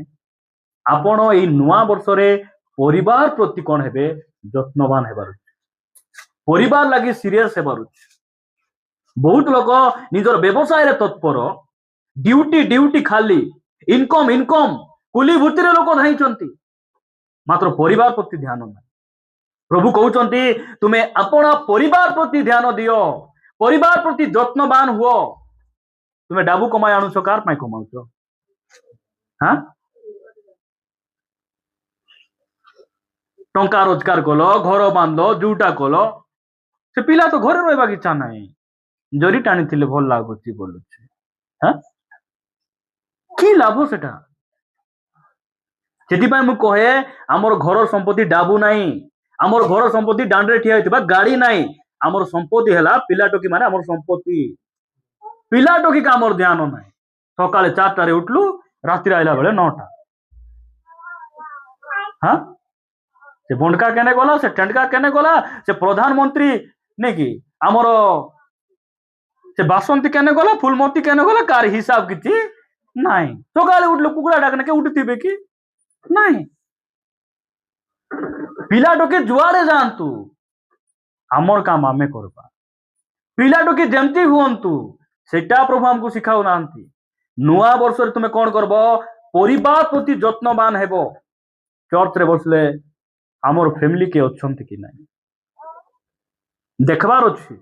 ଆପଣ ଏଇ ନୂଆ ବର୍ଷରେ ପରିବାର ପ୍ରତି କଣ ହେବେ ଯତ୍ନବାନ ହେବାର ଅଛି ପରିବାର ଲାଗି ସିରିୟସ ହେବାର ଅଛି ବହୁତ ଲୋକ ନିଜର ବ୍ୟବସାୟରେ ତତ୍ପର ଡ୍ୟୁଟି ଡ୍ୟୁଟି ଖାଲି ଇନକମ ଇନକମ କୁଲି ଭୂତିରେ ଲୋକ ଧାଇଁଛନ୍ତି ମାତ୍ର ପରିବାର ପ୍ରତି ଧ୍ୟାନ ନାହିଁ ପ୍ରଭୁ କହୁଛନ୍ତି ତୁମେ ଆପଣ ପରିବାର ପ୍ରତି ଧ୍ୟାନ ଦିଅ ପରିବାର ପ୍ରତି ଯତ୍ନବାନ ହୁଅ ତୁମେ ଡାବୁ କମାଇ ଆଣୁଛ କାର ପାଇଁ କମାଉଛ ହଁ ଟଙ୍କା ରୋଜଗାର କଲ ଘର ବାନ୍ଧ ଯୋଉଟା କଲ ସେ ପିଲା ତ ଘରେ ରହିବାକୁ ଇଚ୍ଛା ନାହିଁ ଜରି ଟାଣିଥିଲେ ଭଲ ଲାଗୁଛି ବୋଲୁଛି ହଁ କି ଲାଭ ସେଟା ସେଥିପାଇଁ ମୁଁ କହେ ଆମର ଘର ସମ୍ପତ୍ତି ଡାବୁ ନାହିଁ ଆମର ଘର ସମ୍ପତ୍ତି ଦାଣ୍ଡରେ ଠିଆ ହେଇଥିବା ଗାଡି ନାହିଁ ଆମର ସମ୍ପତ୍ତି ହେଲା ପିଲା ଟୋକି ମାନେ ଆମର ସମ୍ପତ୍ତି ପିଲା ଟୋକି ଆମର ଧ୍ୟାନ ନାହିଁ ସକାଳେ 4টাରେ ଉଠିଲୁ ରାତିରେ ଆଇଲା ବେଳେ 9ଟା ହଁ ସେ ବଣ୍ଡକା କେନେ ଗଲା ସେ ଟେଣ୍ଡକା କେନେ ଗଲା ସେ ପ୍ରଧାନମନ୍ତ୍ରୀ ନାଇଁ କି ଆମର ସେ ବାସନ୍ତୀ କେନେ ଗଲା ଫୁଲମତି କେନେ ଗଲା କାର ହିସାବ କିଛି ନାହିଁ ସକାଳେ ଉଠିଲୁ କୁକୁଡ଼ା ଡାକନେ କେ ଉଠିଥିବେ କି ନାହିଁ ପିଲା ଟୋକେ ଯୁଆଡେ ଯାଆନ୍ତୁ ଆମର କାମ ଆମେ କରିବା ପିଲା ଟୋକେ ଯେମିତି ହୁଅନ୍ତୁ ସେଟା ପ୍ରଭୁ ଆମକୁ ଶିଖାଉନାହାନ୍ତି ନୂଆ ବର୍ଷରେ ତୁମେ କଣ କରବ ପରିବାର ପ୍ରତି ଯତ୍ନବାନ ହେବ ଚର୍ଚ୍ଚରେ ବସିଲେ ଆମର ଫ୍ୟାମିଲି କିଏ ଅଛନ୍ତି କି ନାହିଁ ଦେଖବାର ଅଛି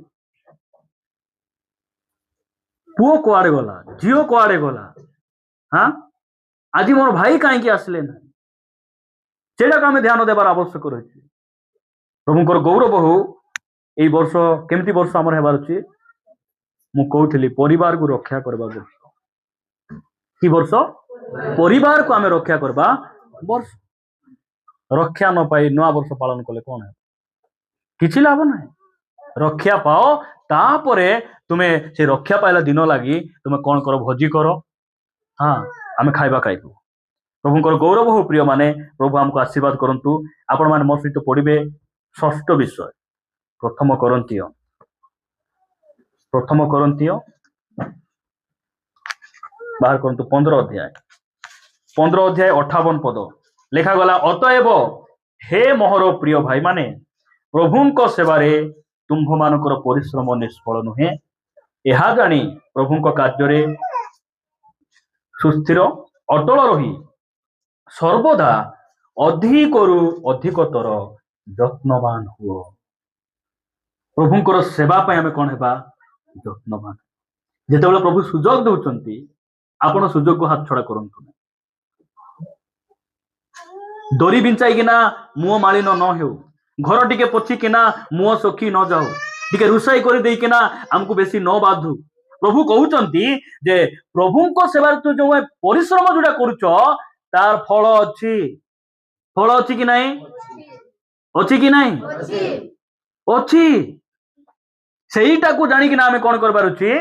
ପୁଅ କୁଆଡେ ଗଲା ଝିଅ କୁଆଡେ ଗଲା ହଁ ଆଜି ମୋର ଭାଇ କାହିଁକି ଆସିଲେ ନାହିଁ ସେଇଟାକୁ ଆମେ ଧ୍ୟାନ ଦେବାର ଆବଶ୍ୟକ ରହିଛି ପ୍ରଭୁଙ୍କର ଗୌରବ ହଉ ଏଇ ବର୍ଷ କେମିତି ବର୍ଷ ଆମର ହେବାର ଅଛି ମୁଁ କହୁଥିଲି ପରିବାରକୁ ରକ୍ଷା କରିବା ବର୍ଷ କି ବର୍ଷ ପରିବାରକୁ ଆମେ ରକ୍ଷା କରିବା ବର୍ଷ ରକ୍ଷା ନ ପାଇ ନୂଆ ବର୍ଷ ପାଳନ କଲେ କଣ ହେବ କିଛି ଲାଭ ନାହିଁ ରକ୍ଷା ପାଅ ତାପରେ ତୁମେ ସେ ରକ୍ଷା ପାଇଲା ଦିନ ଲାଗି ତୁମେ କଣ କର ଭୋଜି କର ହଁ ଆମେ ଖାଇବା ଖାଇବୁ ପ୍ରଭୁଙ୍କର ଗୌରବ ହଉ ପ୍ରିୟ ମାନେ ପ୍ରଭୁ ଆମକୁ ଆଶୀର୍ବାଦ କରନ୍ତୁ ଆପଣ ମାନେ ମୋ ସହିତ ପଢିବେ ଷଷ୍ଠ ବିଷୟ ପ୍ରଥମ କରନ୍ତୀୟ ବାହାର କରନ୍ତୁ 15 ଅଧ୍ୟାୟ 58 ପଦ ଲେଖାଗଲା ଅତଏବ ହେ ମୋହର ପ୍ରିୟ ଭାଇ ମାନେ ପ୍ରଭୁଙ୍କ ସେବାରେ ତୁମ୍ଭମାନଙ୍କର ପରିଶ୍ରମ ନିଷ୍ଫଳ ନୁହେଁ ଏହା ଜାଣି ପ୍ରଭୁଙ୍କ କାର୍ଯ୍ୟରେ ସୁସ୍ଥିର ଅଟଳ ରହି ସର୍ବଦା ଅଧିକରୁ ଅଧିକତର ଯତ୍ନବାନ ହୁଅ ପ୍ରଭୁଙ୍କର ସେବା ପାଇଁ ଆମେ କଣ ହେବା ଯତ୍ନବାନ ଯେତେବେଳେ ପ୍ରଭୁ ସୁଯୋଗ ଦେଉଛନ୍ତି ଆପଣ ସୁଯୋଗକୁ ହାତ ଛଡା କରନ୍ତୁ ନାହିଁ ଦରି ବିଞ୍ଚାଇକିନା ମୁହଁ ମାଳିନ ନ ହେଉ ଘର ଟିକେ ପୋଛିକିନା ମୁହଁ ଶୋଖି ନ ଯାଉ ଟିକେ ରୋଷେଇ କରି ଦେଇକିନା ଆମକୁ ବେଶୀ ନ ବାଧୁ ପ୍ରଭୁ କହୁଛନ୍ତି ଯେ ପ୍ରଭୁଙ୍କ ସେବାରେ ତୁ ଯୋଉ ପରିଶ୍ରମ ଯୋଉଟା କରୁଛ ତାର ଫଳ ଅଛି କି ନାହିଁ ଅଛି କି ନାହିଁ ଅଛି ସେଇଟାକୁ ଜାଣିକିନା ଆମେ କଣ କରିବାର ଅଛି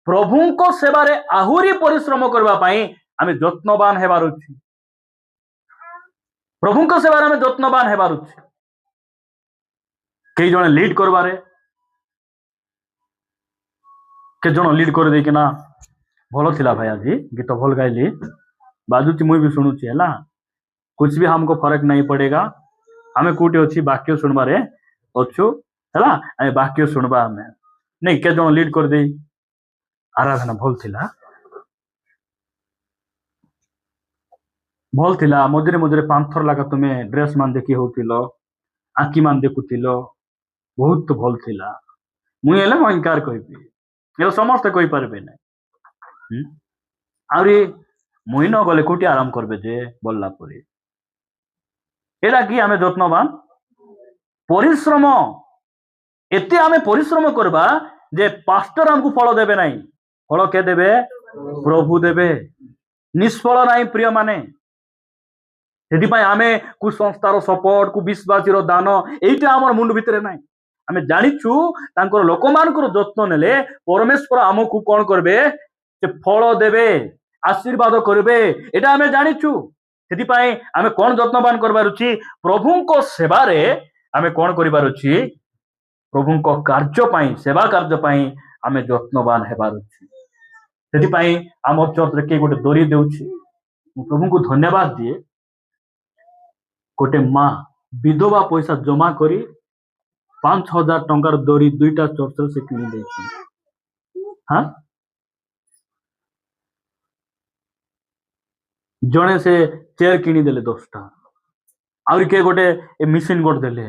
ପ୍ରଭୁଙ୍କ ସେବାରେ ଆହୁରି ପରିଶ୍ରମ କରିବା ପାଇଁ ଆମେ ଯତ୍ନବାନ ହେବାର ଅଛି ପ୍ରଭୁଙ୍କ ସେବାରେ ଆମେ ଯତ୍ନବାନ ହେବାର ଅଛି କେହି ଜଣେ ଲିଡ୍ କରିବାରେ କେତେ ଜଣ ଲିଡ୍ କରିଦେଇକିନା ଭଲ ଥିଲା ଭାଇ ଆଜି ଗୀତ ଭଲ ଗାଇଲି ବାଜୁଛି ମୁଇଁ ବି ଶୁଣୁଛି ହେଲା कुछ भी हमको फर्क नहीं पड़ेगा हमें कोटी अच्छी वाक्य सुनबारे अच्छु है वाक्य सुनबा हमें नहीं के जन लीड कर दे आराधना भल थिला मझे मझे 5 थर लगा तुम्हें ड्रेस मान देखी होतिल आखि मान देखुथिल बहुत भल थिला मुई हेले मैं इनकार कहबी ये समस्त कहि पारबे ना आउरी मुई न गले कोटी आराम करबे जे बोलला परे एटा कि आमे যত্নবাन परिश्रम एते आमे परिश्रम करबा जे पास्टर हमको फल देबे नहीं फल के देबे प्रभु देबे निष्फल नहीं प्रिय माने सेति पय आमे कुसंस्थार सपोर्ट कु विश्वासीर दान एटा हमर मुंड भितरे नाही आमे जानिछु तांकर लोकमानकर যত্न नेले परमेश्वर हमकु कोन करबे से फल देबे आशीर्वाद करबे एटा आमे जानिछु सेति पय आमे कोन যত্নবাन करबार अछि प्रभुको सेवारे आमे कोन करिबार अछि प्रभु कार्य पाई सेवा कार्य पाई आमे जत्नवान हेबार अछि सेति पाई आम चर्च रे के गोटे दरी देउछि प्रभु को धन्यवाद दिए गोटे माँ विधवा पैसा जमा करी 5,000 टंकार दरी दुईटा चर्च से किनी देछि हाँ जड़े से चेयर किनी देले 10टा आउरी के गोटे ए मशीन गोट देले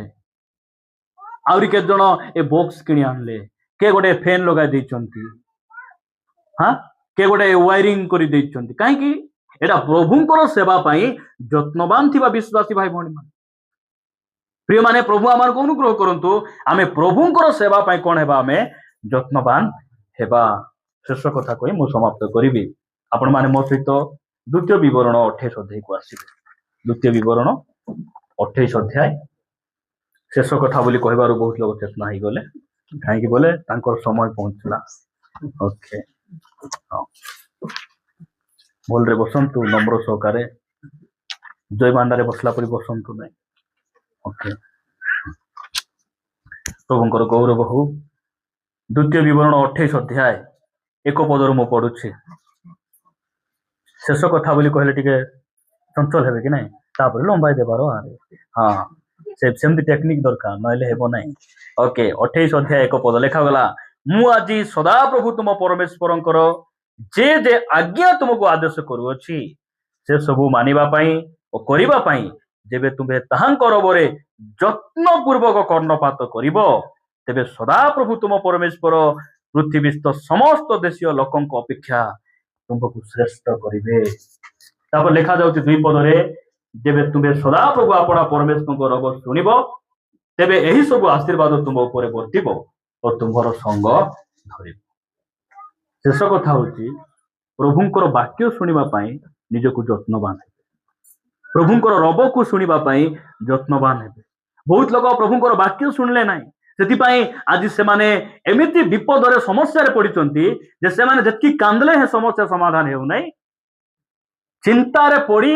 आउरी के जण ए बॉक्स किनी आनले के गोटे फैन लगा देइचंती हाँ के गोटे वायरिंग करी देइचंती काहे कि एटा प्रभुंकर सेवा पाई जत्नवान थिबा विश्वासी भाई भणी मान प्रिय माने प्रभु आमार को अनुग्रह करंतु आमे प्रभुंकर सेवा पाई कोन हेबा आमे जत्नवान हेबा शेष कथा कहि मु समाप्त करिबी आपण माने मो सहित द्वितीय विवरण 28 अध्याय को आसीबे द्वितीय विवरण 28 अध्याय शेष कथा बोली कहबार बहुत लोग चेतना ही गले काहे कि बोले तांकर समय पहुंचला ओके हां बोल रे बसंतु नम्र सहकारे जय बांडारे बसला परी बसंतु नहीं ओके प्रभुंकर गौरव हो द्वितीय विवरण 28 अध्याय एक पदर मु पढ़ुछि शेष कथा बोली कहले टिके चंचल हेबे कि नहीं तापर लंबाई देबार हाँ सेमती टेक्निक दरकार नहले हेबो नहीं ओके 28 अध्याय एक पद लेखा गला मु आजी सदा प्रभु तुम परमेश्वरंकर जे जे आज्ञा तुमको आदेश करूअछि से सबु मानिबा पाई ओ करिबा पाई जेबे तुमे ताहांकर बरे जत्न पूर्वक कर्णपात करिबो तेबे सदा प्रभु तुम परमेश्वर पृथ्वीस्थ समस्त देशीय लोकंक अपेक्षा तुमको श्रेष्ठ करिवे तापर लेखा जाउछि दुई पदरे जेबे तुमे सदा प्रभु आपणा परमेश्वर रब सुनिबो तेबे एही सब आशीर्वाद तुम ऊपर वर्तिबो और तुम्हार संग धरिबो शेष कथा होची प्रभुंकर वाक्य सुनिबा पाई निजको जत्नवान हेबे प्रभुंकर रब को सुनिबा पाई जत्नवान हेबे बहुत लोग प्रभुंकर वाक्य सुनले नाही सेति पाई आज से माने एमिति विपद रे समस्या रे पडिचंती जे से माने जति कांदले हे समस्या समाधान हेउ नाही चिंता रे पड़ी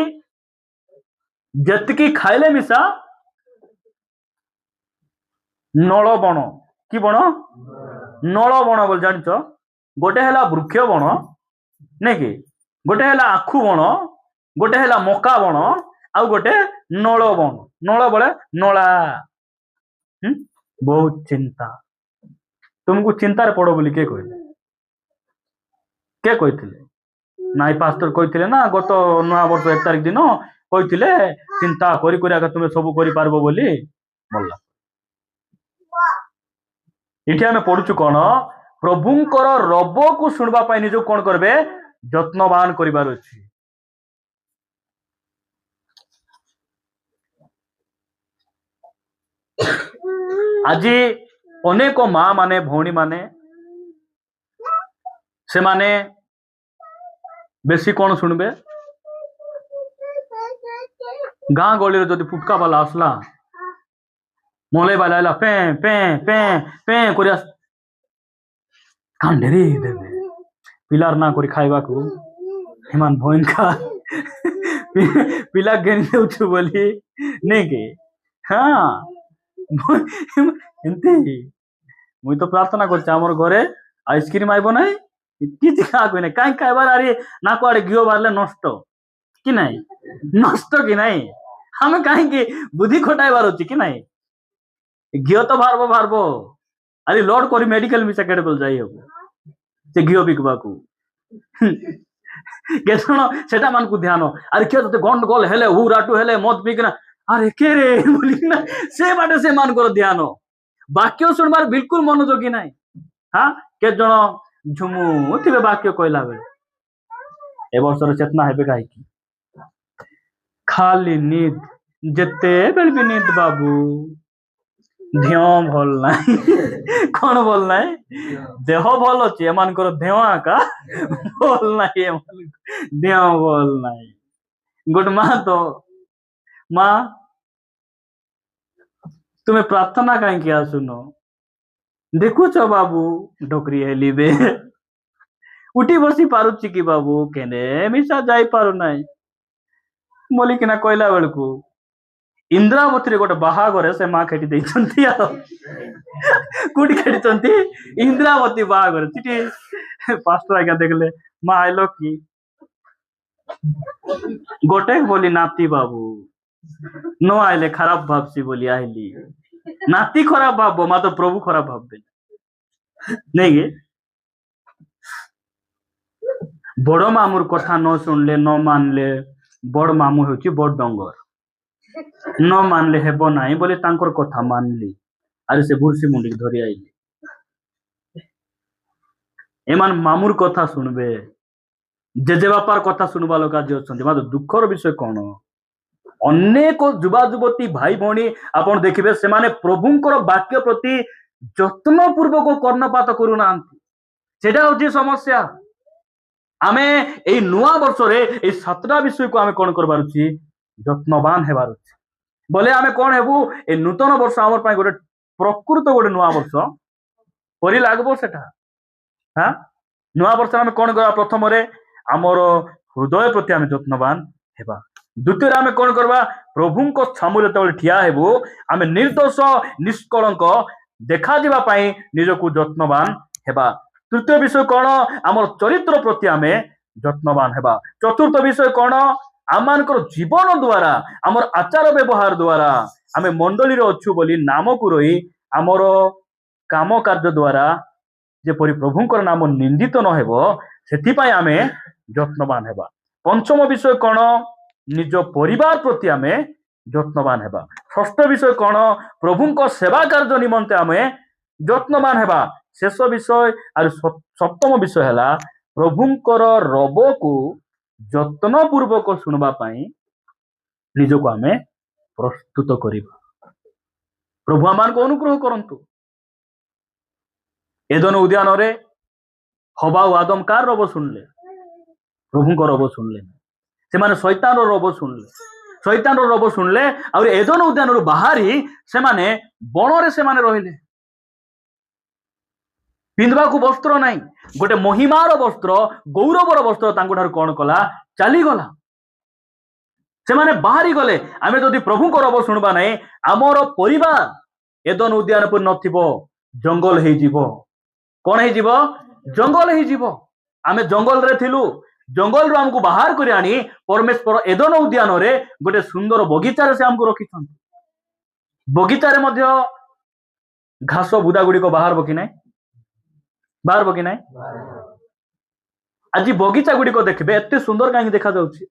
जतकी खाइले मिसा नल बण कि बण नल बण बोल जानिच गोटे हैला वृक्ष बण नहीं कि गोटे हैला आखु बण गोटे हैला मका बण आउ गोटे नल बण नल बळे नला बहुत चिंता तुमको चिंता रे पड़ो बोली के कहथिले नाई पास्टर कहथिले ना गत नया वर्ष 1 तारिख दिन कहथिले चिंता करी करी आगे तुमे सब करि पारबो बोली बोलला इठी हमें पढ़ुछु कोन प्रभुंकर रब को सुनबा पाई निजो कोन करबे जत्नवान करिबार अछि आज अनेक माँ माने भौणी माने से माने बेसी कौन सुनबे गाँ गली जदि फुटका वाला आसला मलई वाला आला पे पे पे पे करिया कांडेरी देबे पिलार ना करी खाइबा को हिमान भोइन का पिला गेन देउछु बोली नहीं के हाँ एमती मुई तो प्रार्थना करछि हमर घरे आइसक्रीम आइबो नाही किछि खा कोइ नाही काई खाइबार आरे ना कोआडे गियो बारले नष्ट कि नाही नष्ट कि नाही हमें काहे कि बुद्धि खटाइबार अछि कि नाही घियो तो भारबो अरे लोड करी मेडिकल मिसा केडे बोल जाई हबो से घियो बिकबाकू केतनो सेटा मान को ध्यान अरे के तो गंडगोल हेले हुराटू हेले मत बिकना अरे के रे बोली ना से बाटे से मान कर ध्यान वाक्य सुनबार बिल्कुल मनोयोगी नाही हाँ के जण झुमु थिबे वाक्य कहला बेले ए वर्षर चेतना हेबे काहे कि खाली नींद जेते बेल भी नींद बाबू ध्यान भल नाही कौन भल नाही देह भल अछि एमानकर देह आका भल नाही देह भल नाही गुड माँ तो माँ तुम्हें प्रार्थना कहीं किया सुनो देखुच बाबू ढोकरी हेलिबे उठी बसी पारुछि कि बाबू केने मिसा जाई पारु नाही बोली किना कहला बेलकू इंद्रावती गोटे बाहाघर से माँ खेटी देइछंती आ कोठी खेटिछंती इंद्रावती बाहाघर चिठी पास्टर आज्ञा देखले माँ आइलो कि गोटे बोली नाती बाबू नो आइले खराब भाबसी बोली आइली नाती खराब भाबो माँ तो प्रभु खराब भाबे नहीं गे बड़ मामूर कथा न सुनले न मानले बड़ मामू होची बड़ डंगर न मानले हेबो नाही बोले तांकर कथा मानली अरे से भुर्सी मुंडी धरी आइली एमान मामूर कथा सुनबे जेजे बापार कथा सुनबा लोक आज अछंती मात्र दुखर विषय कौन अनेक युवा युवती भाई भौणी आपण देखिबे से माने प्रभुंकर वाक्य प्रति जत्न पूर्वक कर्णपात करूना सेटा होची समस्या आमे ए नुआ वर्ष रे ए 7टा विषय को आमे कोन करबार छी जत्नवान हेबार छी बोले आमे कोन हेबु ए नूतन वर्ष हमर पाई गोटे प्रकृत गोटे नुआ वर्ष परि लागबो सेटा हां नुआ वर्ष आमे कोन करबा प्रथम रे हमर हृदय प्रति आमे जत्नवान हेबा द्वितीय आमे कोन करबा प्रभु को छामुरे तळे ठिया हेबु आमे निर्दोष निष्कलंक देखा दिबा पाई निजको जत्नवान हेबा तृतीय विषय कौन आमर चरित्र प्रति आमे जत्नवान हेबा चतुर्थ विषय कौन आमानकर जीवन द्वारा आमर आचार व्यवहार द्वारा आमे मंडली रे अच्छु बोली नाम को रही आमर काम कार्य द्वारा जेपरि प्रभुंकर नाम निंदित न हेबो सेति पाई आमे जत्नवान हेबा पंचम विषय कौन निज परिवार प्रति आमे जत्नवान हेबा षष्ठ विषय कौन प्रभुंक सेवा कार्य निमंते आमे जत्नवान हेबा शेष विषय और सप्तम विषय है प्रभुंकर रब को जत्न पूर्वक सुनबा पाई निजको आमे प्रस्तुत करिबा प्रभु आमान को अनुग्रह करंतु एदन उद्यान रे हवा और आदम कार रब सुनले प्रभुंकर रब सुनले से माने शैतान रो रब सुनले शैतान रो रब सुनले और एदन उद्यान रो बाहरी से माने बण रे से माने रहिले पिंधवा को वस्त्र नहीं गोटे महिमार वस्त्र गौरवर वस्त्र तांको ठार कौन कला चली गला से माने बाहरी गले आमे जदि प्रभु को रब सुनबा नहीं आमर परिवार एदन उद्यान पर नथिबो जंगल हे जीवो कौन हे जीवो जंगल हे जीवो आमे जंगल रे थिलु जंगल रो हमको बाहर करी आनी परमेश्वर एदन उद्यान रे गोटे सुंदर बगीचा रे से हमको रखिछन बगीचा रे मध्य घास बुदा गुडी को बाहर बकी नहीं बाहर बकी नहीं आज बगीचा गुडी को देखबे एते सुंदर काहे देखा जाउछि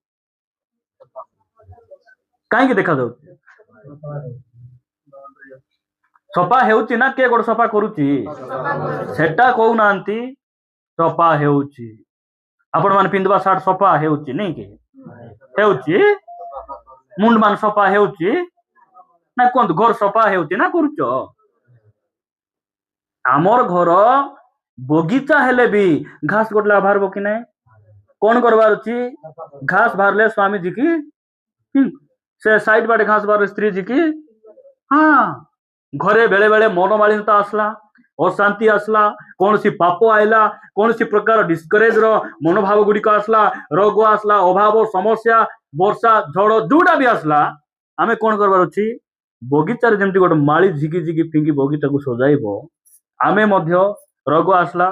काहे देखा जाउछि सफा हेउछि ना के गोड सफा करूछि सेटा कहू नांती सफा हेउछि आपण मान पिंदवा शर्ट सफा हेउछि नहीं के हेउछि मुंड मान सफा हेउछि ना कोन घर सफा हेउछि ना करूछ आमर घर बगीचा हेले भी घास गोटला बाहर कि नहीं कौन करवार अच्छी घास बाहरले स्वामी जी की से साइड बाटे घास बाहर स्त्री जी की हाँ घरे बेले बेले मनोमालिनता आसला अशांति आसला कौन सी पाप आइला कौन सी प्रकार डिस्करेज रो मनोभाव गुड़िक आसला रोग आसला अभाव समस्या वर्षा झड़ जोटा भी आसला आमे कौन करवार अच्छी बगीचार जमती गोटे माली झिकी झिकी फिंगी बगीचा को सजाइब आमे मध्य रोग आसला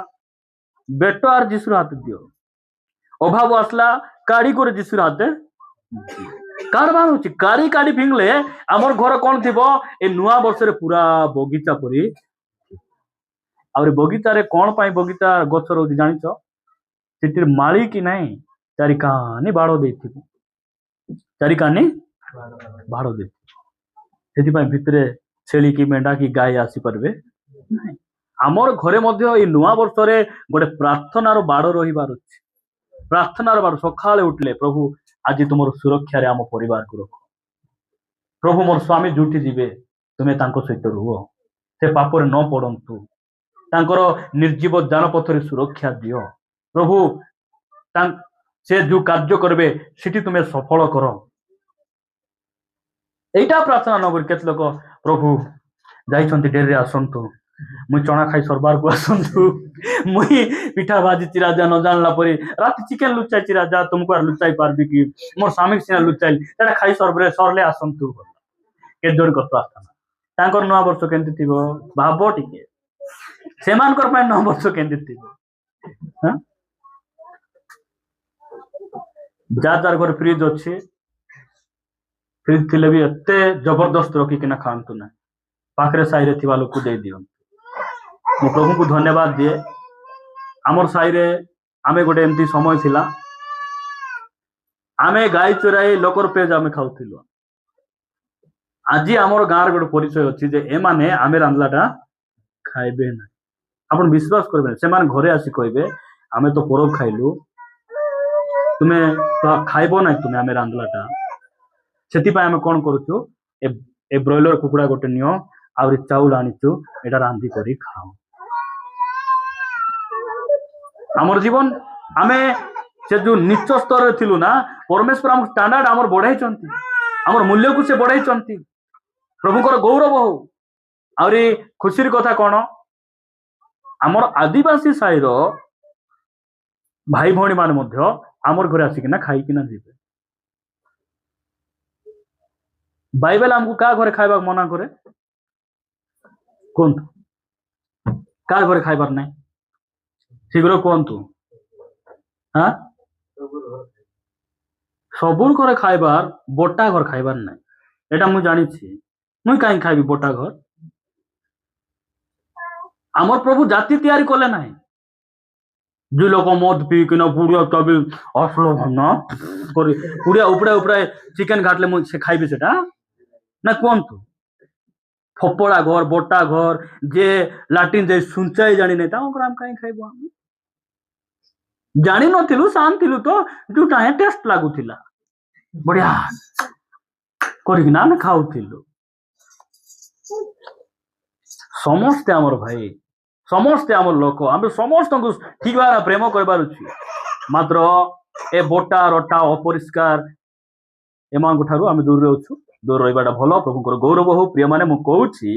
बेट आर जीशुर हाथ दियो अभाव आसला काढ़ी कर जीशुर हाथ कारबार होची काढ़ी काढ़ी फिंगले आमर घर कौन थी ए नुआ वर्ष रे पूरा बगीचा परी और बगीचा रे कौन पाई बगीचा गछ रोज जानिछ सेतिर माली कि नहीं चारि कानी बाड़ देथिबो चारि कानी बाड़ देथिबो सेति पाई भितरे छेली की मेंढा की गाय आसी परबे नहीं आमर घरे मध्य ए नुआ वर्ष रे गोटे प्रार्थनार बाड़ रहिबार अछि प्रार्थनार बाड़ सकाळे उठले प्रभु आज तुमर सुरक्षा रे आम परिवार को रख प्रभु मोर स्वामी जुटी जीवे तुमे तांको सहित रुह से पापर न पड़ंतु तांकर निर्जीव जानपथ रे सुरक्षा दियो प्रभु से जो कार्य करबे सेठी तुमे सफल करो एटा प्रार्थना न कर केत लोक प्रभु जाइछंती डेरे आसंतु मुई चना खाई सरबार को आसंतु मुई पिठा भाजी चिराजा न जानला परी रात चिकन लुचाई चिराजा तुमको लुचाई पारबी कि मोर स्वामी सिना लुचाई एटा खाई सरबरे सरले आसंतु କେତେ ଜଣଙ୍କର ପ୍ରାର୍ଥନା ତାଙ୍କର ନୂଆ ବର୍ଷ କେମିତି ଥିବ ଭାବ ଟିକେ ସେମାନଙ୍କର ପାଇଁ ନୂଆ ବର୍ଷ କେମିତି ଥିବ ହଁ? ଯାହା ଯାହାର ଘରେ ଫ୍ରିଜ ଅଛି ଫ୍ରିଜ ଥିଲେ ବି ଏତେ ଜବରଦସ୍ତ ରଖିକିନା ଖାଆନ୍ତୁ ନା ପାଖରେ ସାହିରେ ଥିବା ଲୋକ ଦେଇ ଦିଅନ୍ତୁ ମୁଁ ପ୍ରଭୁଙ୍କୁ ଧନ୍ୟବାଦ ଦିଏ ଆମର ସାହିରେ ଆମେ ଗୋଟେ ଏମିତି ସମୟ ଥିଲା ଆମେ ଗାଈ ଚୋରାଇ ଲୋକର ପେଜ ଆମେ ଖାଉଥିଲୁ ଆଜି ଆମର ଗାଁରେ ଗୋଟେ ପରିଚୟ ଅଛି ଯେ ଏମାନେ ଆମେ ରାନ୍ଧିଲାଟା ଖାଇବେ ନାହିଁ ଆପଣ ବିଶ୍ୱାସ କରିବେନି ସେମାନେ ଘରେ ଆସି କହିବେ ଆମେ ତ ପରବ ଖାଇଲୁ ତୁମେ ତ ଖାଇବ ନାହିଁ ତୁମେ ଆମେ ରାନ୍ଧିଲାଟା ସେଥିପାଇଁ ଆମେ କଣ କରୁଛୁ ଏ ବ୍ରଏଲର କୁକୁଡ଼ା ଗୋଟେ ନିଅ ଆହୁରି ଚାଉଳ ଆଣିଛୁ ଏଇଟା ରାନ୍ଧି କରି ଖାଅ ଆମର ଜୀବନ ଆମେ ସେ ଯୋଉ ନିଚ ସ୍ତରରେ ଥିଲୁ ନା ପରମେଶ୍ୱର ଆମ ଷ୍ଟାଣ୍ଡାର୍ଡ ଆମର ବଢାଇଛନ୍ତି ଆମର ମୂଲ୍ୟକୁ ସେ ବଢାଇଛନ୍ତି ପ୍ରଭୁଙ୍କର ଗୌରବ ହଉ ଆହୁରି ଖୁସିର କଥା କଣ ଆମର ଆଦିବାସୀ ସାହିର ଭାଇ ଭଉଣୀ ମାନେ ମଧ୍ୟ ଆମର ଘରେ ଆସିକିନା ଖାଇକିନା ଯିବେ ବାଇବେଲ ଆମକୁ କାହା ଘରେ ଖାଇବାକୁ ମନା କରେ କୁହନ୍ତୁ କାହା ଘରେ ଖାଇବାର ନାହିଁ ଶୀଘ୍ର କୁହନ୍ତୁ ହଁ ସବୁ ଘରେ ଖାଇବାର ବୋଟା ଘର ଖାଇବାର ନାହିଁ ଏଟା ମୁଁ ଜାଣିଛି ମୁଇଁ କାହିଁ ଖାଇବି ବୋଟା ଘର ଆମର ପ୍ରଭୁ ଜାତି ତିଆରି କଲେ ନାହିଁ যে লোক মদ পিইକିନା ପୁଡ଼ିଆ ତବି আসলো না করে পুଡ଼ିଆ উপড়ା উপড়ା চিକେন ঘାଟলে ମୁଁ ସେ ଖାଇବି ସେଟା ନା କୁହନ୍ତୁ ଫପଡ଼ା ଘର ବୋଟା ଘର ଯେ ଲାଟିନ ଯାଇ ସୁଞ୍ଚାଇ ଜାଣିନେ ତାଙ୍କର ଆମେ କାହିଁ ଖାଇବୁ ଆମେ ଜାଣିନଥିଲୁ ଶାନ୍ତିଲୁ ତ ଯୋଉଟା ହିଁ ଟେଷ୍ଟ ଲାଗୁଥିଲା ବଢିଆ କରିକିନା ଆମେ ଖାଉଥିଲୁ ସମସ୍ତେ ଆମର ଭାଇ ସମସ୍ତେ ଆମର ଲୋକ ଆମେ ସମସ୍ତଙ୍କୁ ଠିକ ଭାବରେ ପ୍ରେମ କରିବାର ଅଛି ମାତ୍ର ଏ ବୋଟା ରଟା ଅପରିଷ୍କାର ଏମାନଙ୍କ ଠାରୁ ଆମେ ଦୂରରେ ଅଛୁ ଦୂର ରହିବାଟା ଭଲ ପ୍ରଭୁଙ୍କର ଗୌରବ ହଉ ପ୍ରିୟମାନେ ମୁଁ କହୁଛି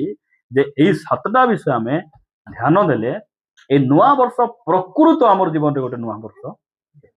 ଯେ ଏଇ 7ଟା ବିଷୟ ଆମେ ଧ୍ୟାନ ଦେଲେ এই ନୂଆ ବର୍ଷ ପ୍ରକୃତ ଆମର ଜୀବନରେ ଗୋଟେ ନୂଆ ବର୍ଷ